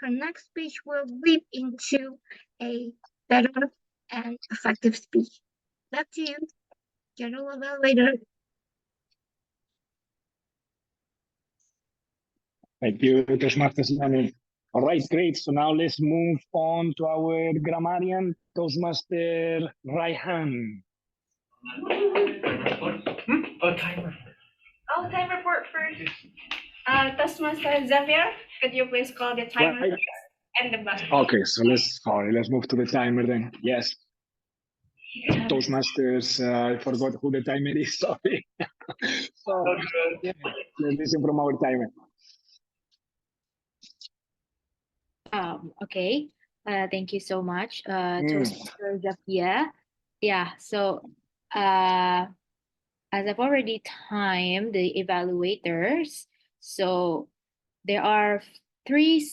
next speech will leap into a better and effective speech. Back to you, General Evaluator. Thank you, Toastmaster Simon. All right, great. So now let's move on to our grammarian, Toastmaster Raihan. Timer. Oh, time report first. Toastmaster Xavier, could you please call the timer Right. and the button? Okay, so let's move to the timer then. Yes. Toastmasters, I forgot who the timer is, sorry. So, yeah, let's listen from our timer. Okay. Thank you so much, Toastmaster Xavier. Yeah, so as I've already timed the evaluators, so there are three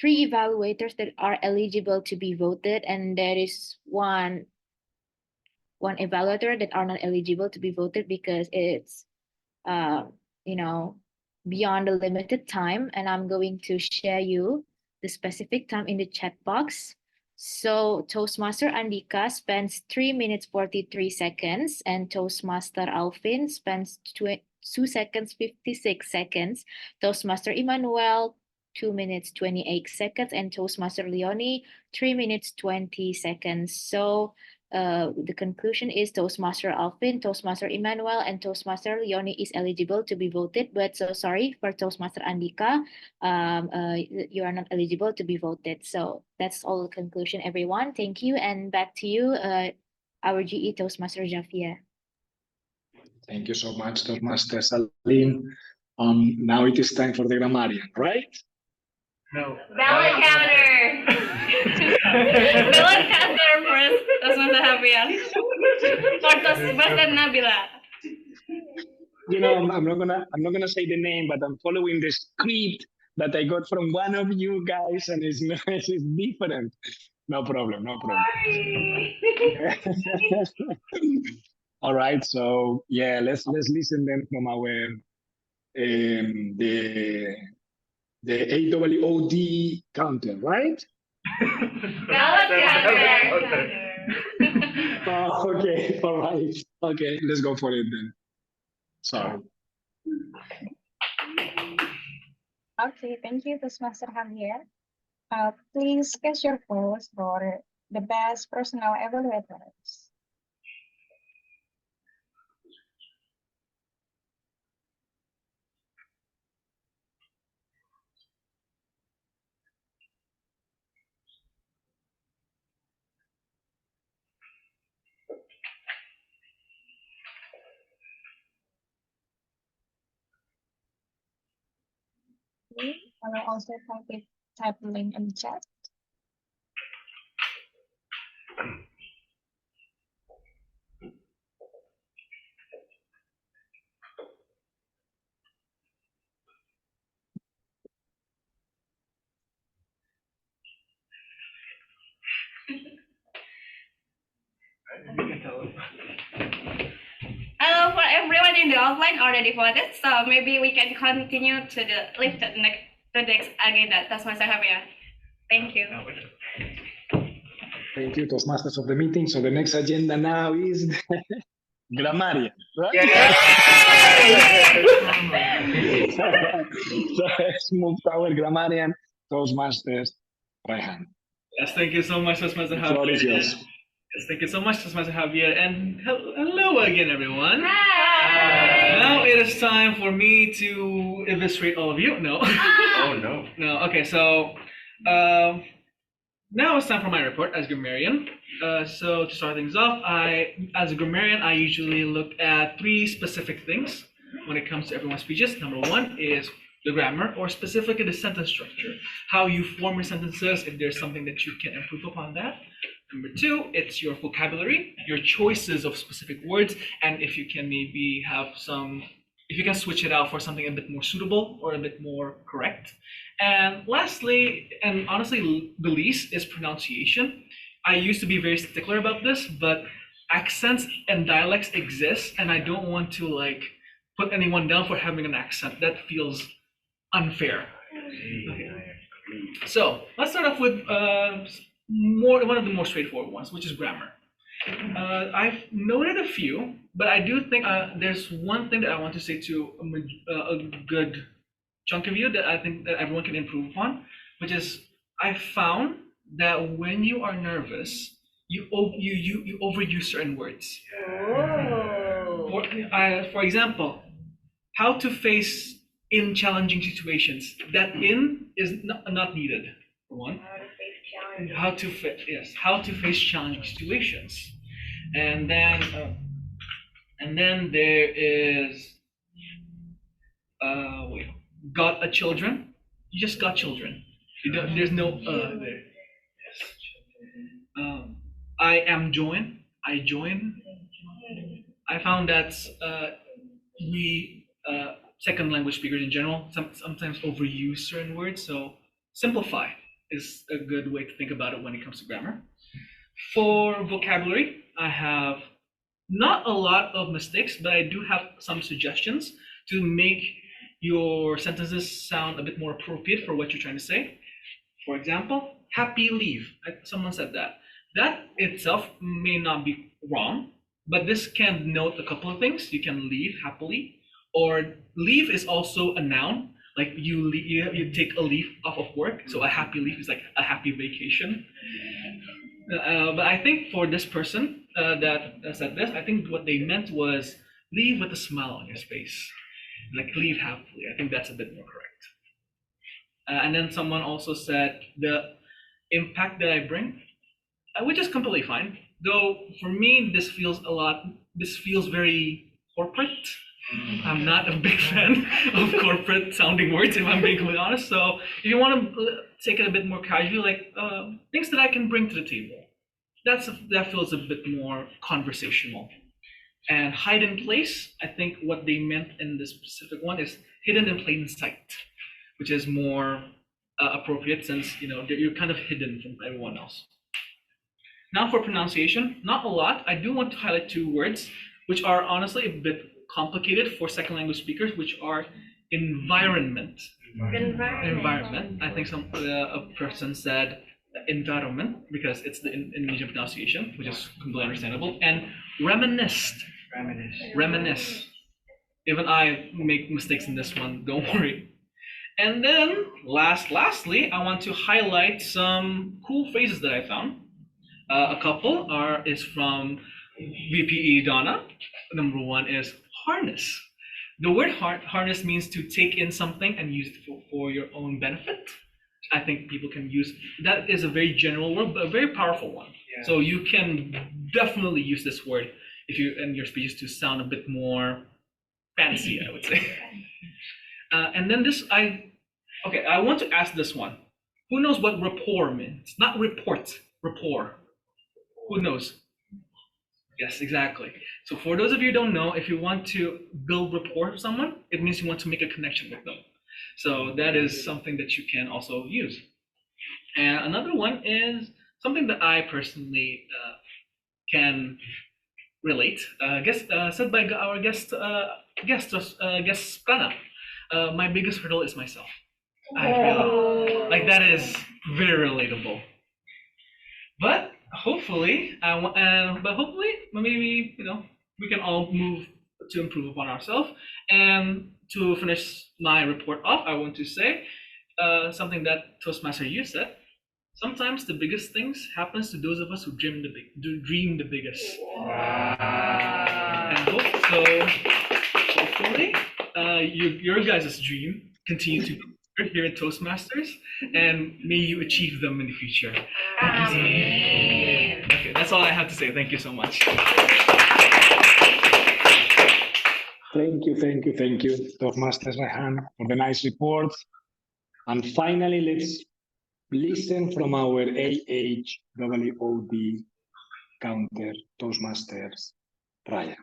evaluators that are eligible to be voted, and there is one evaluator that are not eligible to be voted because it's beyond the limited time, and I'm going to share you the specific time in the chat box. So Toastmaster Andika spends 3 minutes 43 seconds, and Toastmaster Alvin spends 2 seconds 56 seconds. Toastmaster Emmanuel 2 minutes 28 seconds, and Toastmaster Leonie 3 minutes 20 seconds. So The conclusion is Toastmaster Alvin, Toastmaster Emmanuel, and Toastmaster Leonie is eligible to be voted. But so sorry for Toastmaster Andika, you are not eligible to be voted. So that's all the conclusion, everyone. Thank you, and back to you, our GE Toastmaster Jafia. Thank you so much, Toastmaster Salim. Now it is time for the grammarian, right? No. Ballot counter. Ballot counter first. Toastmaster Javier. For Toastmaster Nabila. You know, I'm not gonna say the name, but I'm following the script that I got from one of you guys, and it's different. No problem, no problem. All right, so yeah, let's listen then from our the AWOD counter, right? Oh, okay, all right. Okay, let's go for it then. Sorry. Okay, thank you, Toastmaster Javier. Please cast your votes for the best personal evaluators. Okay, I will also type the link in the chat. Hello, for everyone in the offline already voted, so maybe we can continue to the next agenda. Toastmaster Javier. Thank you. Thank you, Toastmasters of the meeting. So the next agenda now is the grammarian, right? So let's move to our grammarian, Toastmasters, Raihan. Yes, thank you so much, Toastmaster The floor is Javier. yours. Yes, thank you so much, Toastmaster Javier, and hello again, everyone. Hi. Now it is time for me to illustrate all of you. No. Oh no. No. Okay, so now it's time for my report as grammarian. So to start things off, as a grammarian, I usually look at 3 specific things when it comes to everyone's speeches. Number 1 is the grammar, or specifically the sentence structure, how you form your sentences, if there's something that you can improve upon that. Number 2, it's your vocabulary, your choices of specific words, and if you can maybe have if you can switch it out for something a bit more suitable or a bit more correct. And lastly, and honestly the least, is pronunciation. I used to be very stickler about this, but accents and dialects exist, and I don't want to put anyone down for having an accent. That feels unfair. Okay. So let's start off with one of the more straightforward ones, which is grammar. I've noted a few, but I do think there's one thing that I want to say to a good chunk of you that I think that everyone can improve upon, which is I found that when you are nervous, you overuse certain words. Oh. For example, how to face in challenging situations. That in is not needed, for one. How to face challenging situations. And then there is got a children. You just got children. There's no there. Yes. I am join. I join. I found that we second language speakers in general sometimes overuse certain words. So simplify is a good way to think about it when it comes to grammar. For vocabulary, I have not a lot of mistakes, but I do have some suggestions to make your sentences sound a bit more appropriate for what you're trying to say. For example, happy leave. Someone said that. That itself may not be wrong, but this can denote a couple of things. You can leave happily, or leave is also a noun. Like you take a leave off of work. So a happy leave is like a happy vacation. But I think for this person that said this, I think what they meant was leave with a smile on your face, like leave happily. I think that's a bit more correct. And then someone also said the impact that I bring, which is completely fine. Though for me, this feels very corporate. I'm not a big fan of corporate sounding words, if I'm being completely honest. So if you want to take it a bit more casual, like things that I can bring to the table, that feels a bit more conversational. And hide in place, I think what they meant in this specific one is hidden in plain sight, which is more appropriate since you're kind of hidden from everyone else. Now for pronunciation, not a lot. I do want to highlight two words, which are honestly a bit complicated for second language speakers, which are environment. Environment. I think a person said environment because it's the Indonesian pronunciation, which is completely understandable, and reminisced. Reminisce. Even I make mistakes in this one, don't worry. And then lastly, I want to highlight some cool phrases that I found. A couple is from VPE Donna. Number one is harness. The word harness means to take in something and use it for your own benefit. I think people can use that is a very general word, but a very powerful one. Yeah. So you can definitely use this word if you in your speeches to sound a bit more fancy, I would say. And then I want to ask this one. Who knows what rapport means? Not report, rapport. Who knows? Yes, exactly. So for those of you who don't know, if you want to build rapport with someone, it means you want to make a connection with them. So that is something that you can also use. And another one is something that I personally can relate. Said by our guest Prana. My biggest hurdle is myself. I feel like that is very relatable. But hopefully, maybe we can all move to improve upon ourselves. And to finish my report off, I want to say something that Toastmaster you said. Sometimes the biggest things happens to those of us who dream the biggest. And hopefully, your guys' dream continue to be here at Toastmasters, and may you achieve them in the future. Amen. Okay, that's all I have to say. Thank you so much. Thank you, Toastmasters Rehan, for the nice report. And finally, let's listen from our AHWOD counter Toastmasters, Raya.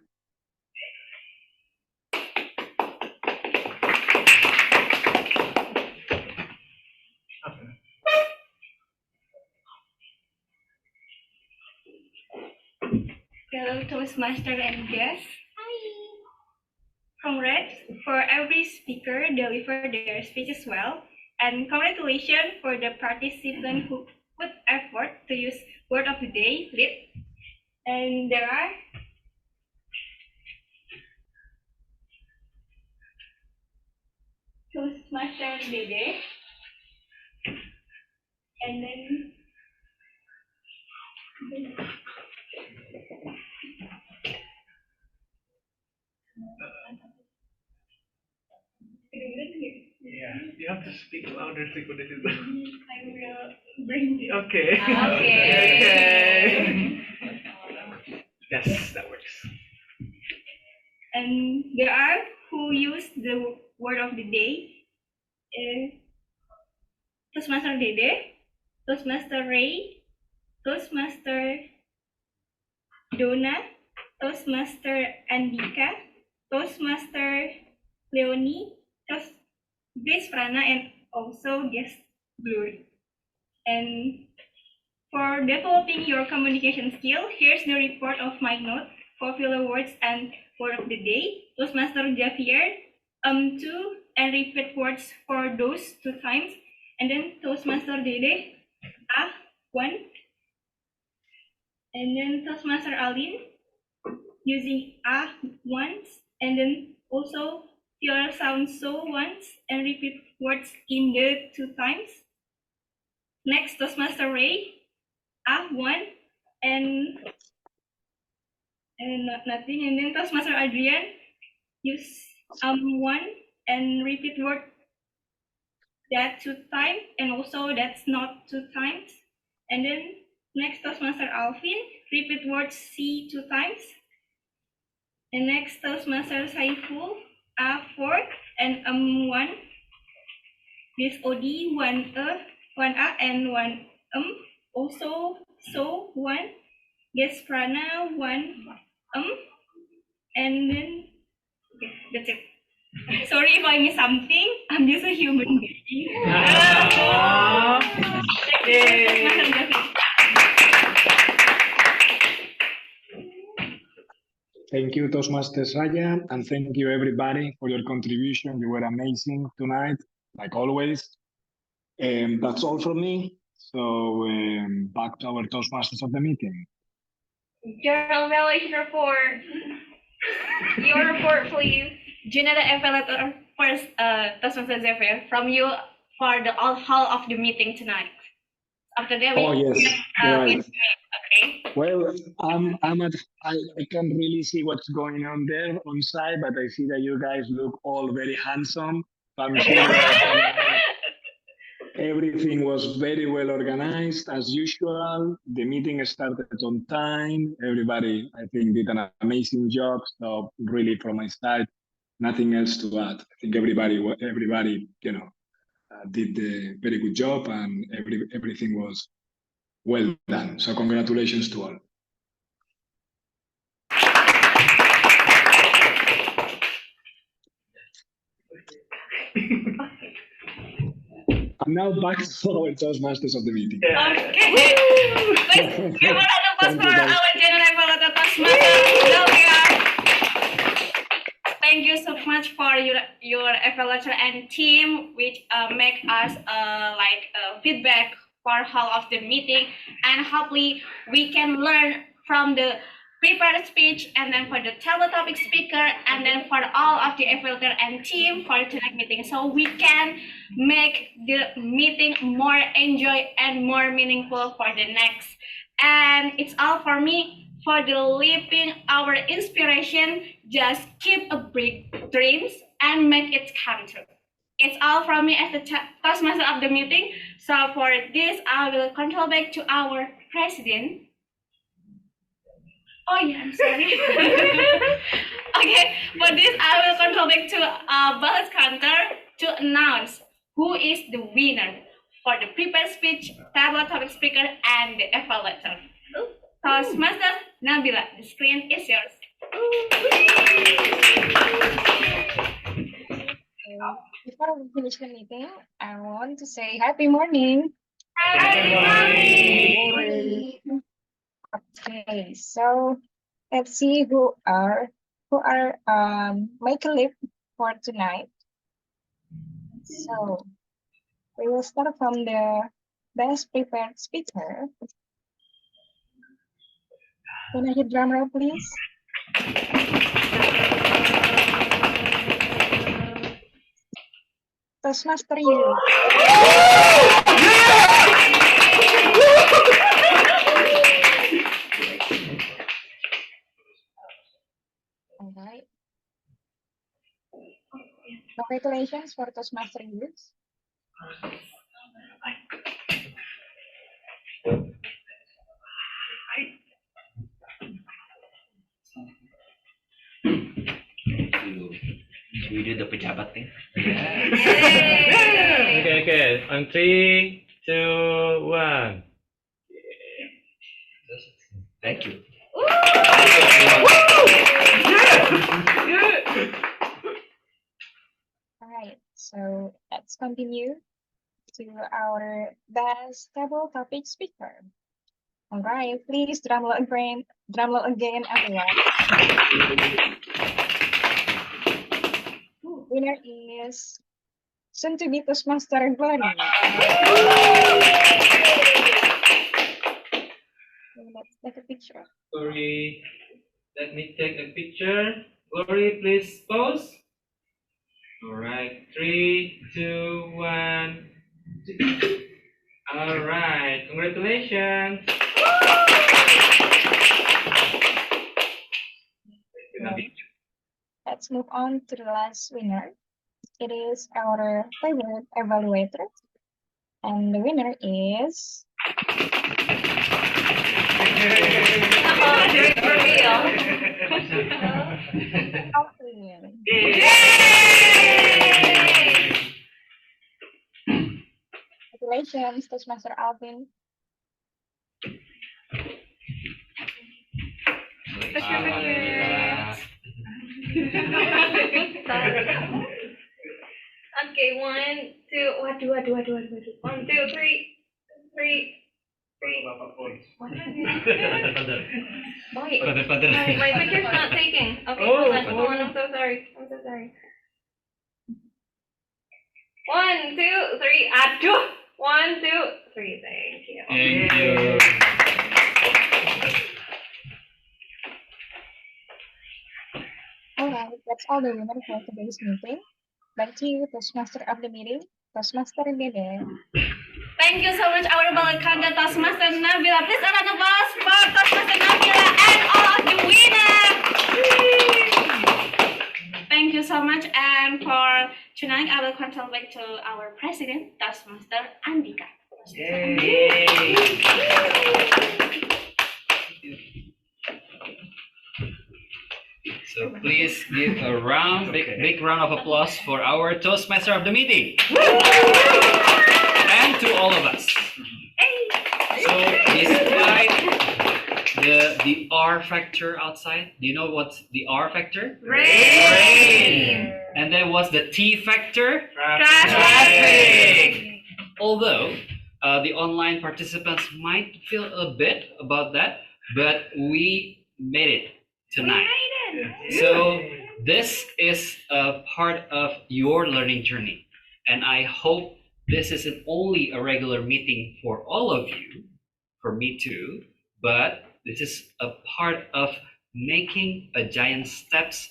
Hello, Toastmaster and guests. Hi. Congrats for every speaker deliver their speeches well, and congratulations for the participant who put effort to use word of the day, lip. And there are Toastmaster Dede, and then yeah, you have to speak louder so you can do that. I will bring it. Okay. Okay. Yes, that works. And there are who use the word of the day. Toastmaster Dede, Toastmaster Ray, Toastmaster Donna, Toastmaster Andika, Toastmaster Leonie, Grace Prana, and also guest Glory. And for developing your communication skill, here's the report of my note for filler words and word of the day. Toastmaster Javier, to and repeat words for those 2 times. And then Toastmaster Dede, one. And then Toastmaster Alin, using once. And then also your sound so once and repeat words in the 2 times. Next, Toastmaster Ray, one and nothing. And then Toastmaster Adrian use one and repeat word that 2 times, and also that's not 2 times. And then next Toastmaster Alvin repeat word C 2 times. And next Toastmaster Saiful 4 and 1. This OD 1 1 and 1 also so 1. Yes Prana 1 and then okay, that's it. Sorry if I miss something. I'm just a human being. Thank you, Toastmasters Raya, and thank you everybody for your contribution. You were amazing tonight, like always. That's all from me. So back to our Toastmasters of the meeting. General evaluation report. Your report, please. General evaluator first, Toastmaster Xavier, from you for the whole of the meeting tonight. After that, Oh yes, right. Okay. Well, I can't really see what's going on there on site, but I see that you guys look all very handsome. So I'm sure that everything was very well organized as usual. The meeting started on time. Everybody, I think, did an amazing job. So really, from my side, nothing else to add. I think everybody, did a very good job, and everything was well done. So congratulations to all. I'm now back to our Toastmasters of the meeting. Okay. Let's give a round of applause for our general evaluator Toastmaster. Thank you so much for your evaluator and team, which make us feedback for whole of the meeting, and hopefully we can learn from the prepared speech, and then for the table topic speaker, and then for all of the evaluator and team for tonight meeting, so we can make the meeting more enjoy and more meaningful for the next. And it's all for me. For the living our inspiration, just keep a big dreams and make it come true. It's all from me as the Toastmaster of the meeting. So for this, I will control back to our president. Oh yeah, I'm sorry. Okay, for this, I will control back to ballot counter to announce who is the winner for the prepared speech, table topic speaker, and the evaluator. Toastmaster Nabila, the screen is yours. Before we finish the meeting, I want to say happy morning. Happy morning. Okay, so let's see who are my clip for tonight. So we will start from the best prepared speaker. Can I hit drum roll, please? Toastmaster you. All right. Congratulations for Toastmaster youth. We do the pejabat thing. Okay. On 3, 2, 1. Thank you. All right, so let's continue to our best table topic speaker. All right, please drum roll again, everyone. Winner is soon to be Toastmaster Glory. Let's take a picture. Glory, let me take a picture. Glory, please pose. All right, 3, 2, 1. All right, congratulations. Let's move on to the last winner. It is our favorite evaluator. And the winner is Alvin. Congratulations, Toastmaster Alvin. Okay, 1, 2, waduh. 1, 2, 3. Wait, my picture's not taking. Okay, hold on, I'm so sorry. 1, 2, 3, aduh. 1, 2, 3, thank you. Thank you. Alright, that's all the winner for today's meeting. Back to you, Toastmaster of the meeting, Toastmaster Dede. Thank you so much, our Balakanda Toastmaster Nabila. Please a round of applause for Toastmaster Nabila and all of the winners. Thank you so much. And for tonight, I will control back to our president, Toastmaster Andika. So please give a big round of applause for our Toastmaster of the meeting. And to all of us. So despite the R factor outside, do you know what's the R factor? Rain. And then what's the T factor? Traffic. Although the online participants might feel a bit about that, but we made it tonight. So this is a part of your learning journey, and I hope this isn't only a regular meeting for all of you, for me too, but this is a part of making a giant steps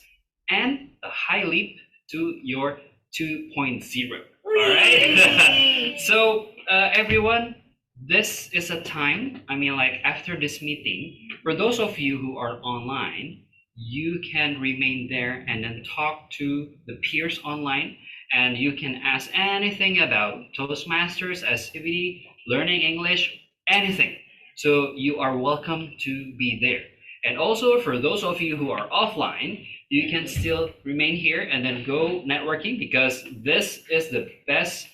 and a high leap to your 2.0. All right. So everyone, this is a time, after this meeting, for those of you who are online, you can remain there and then talk to the peers online, and you can ask anything about Toastmasters, SCBD, learning English, anything. So you are welcome to be there. And also for those of you who are offline, you can still remain here and then go networking, because this is the best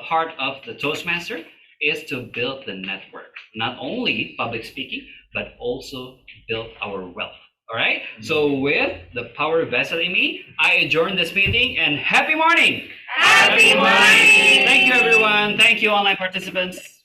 part of the Toastmaster, is to build the network. Not only public speaking, but also build our wealth. All right, so with the power vested in me, I adjourn this meeting, and happy morning! Happy morning! Thank you, everyone. Thank you, online participants.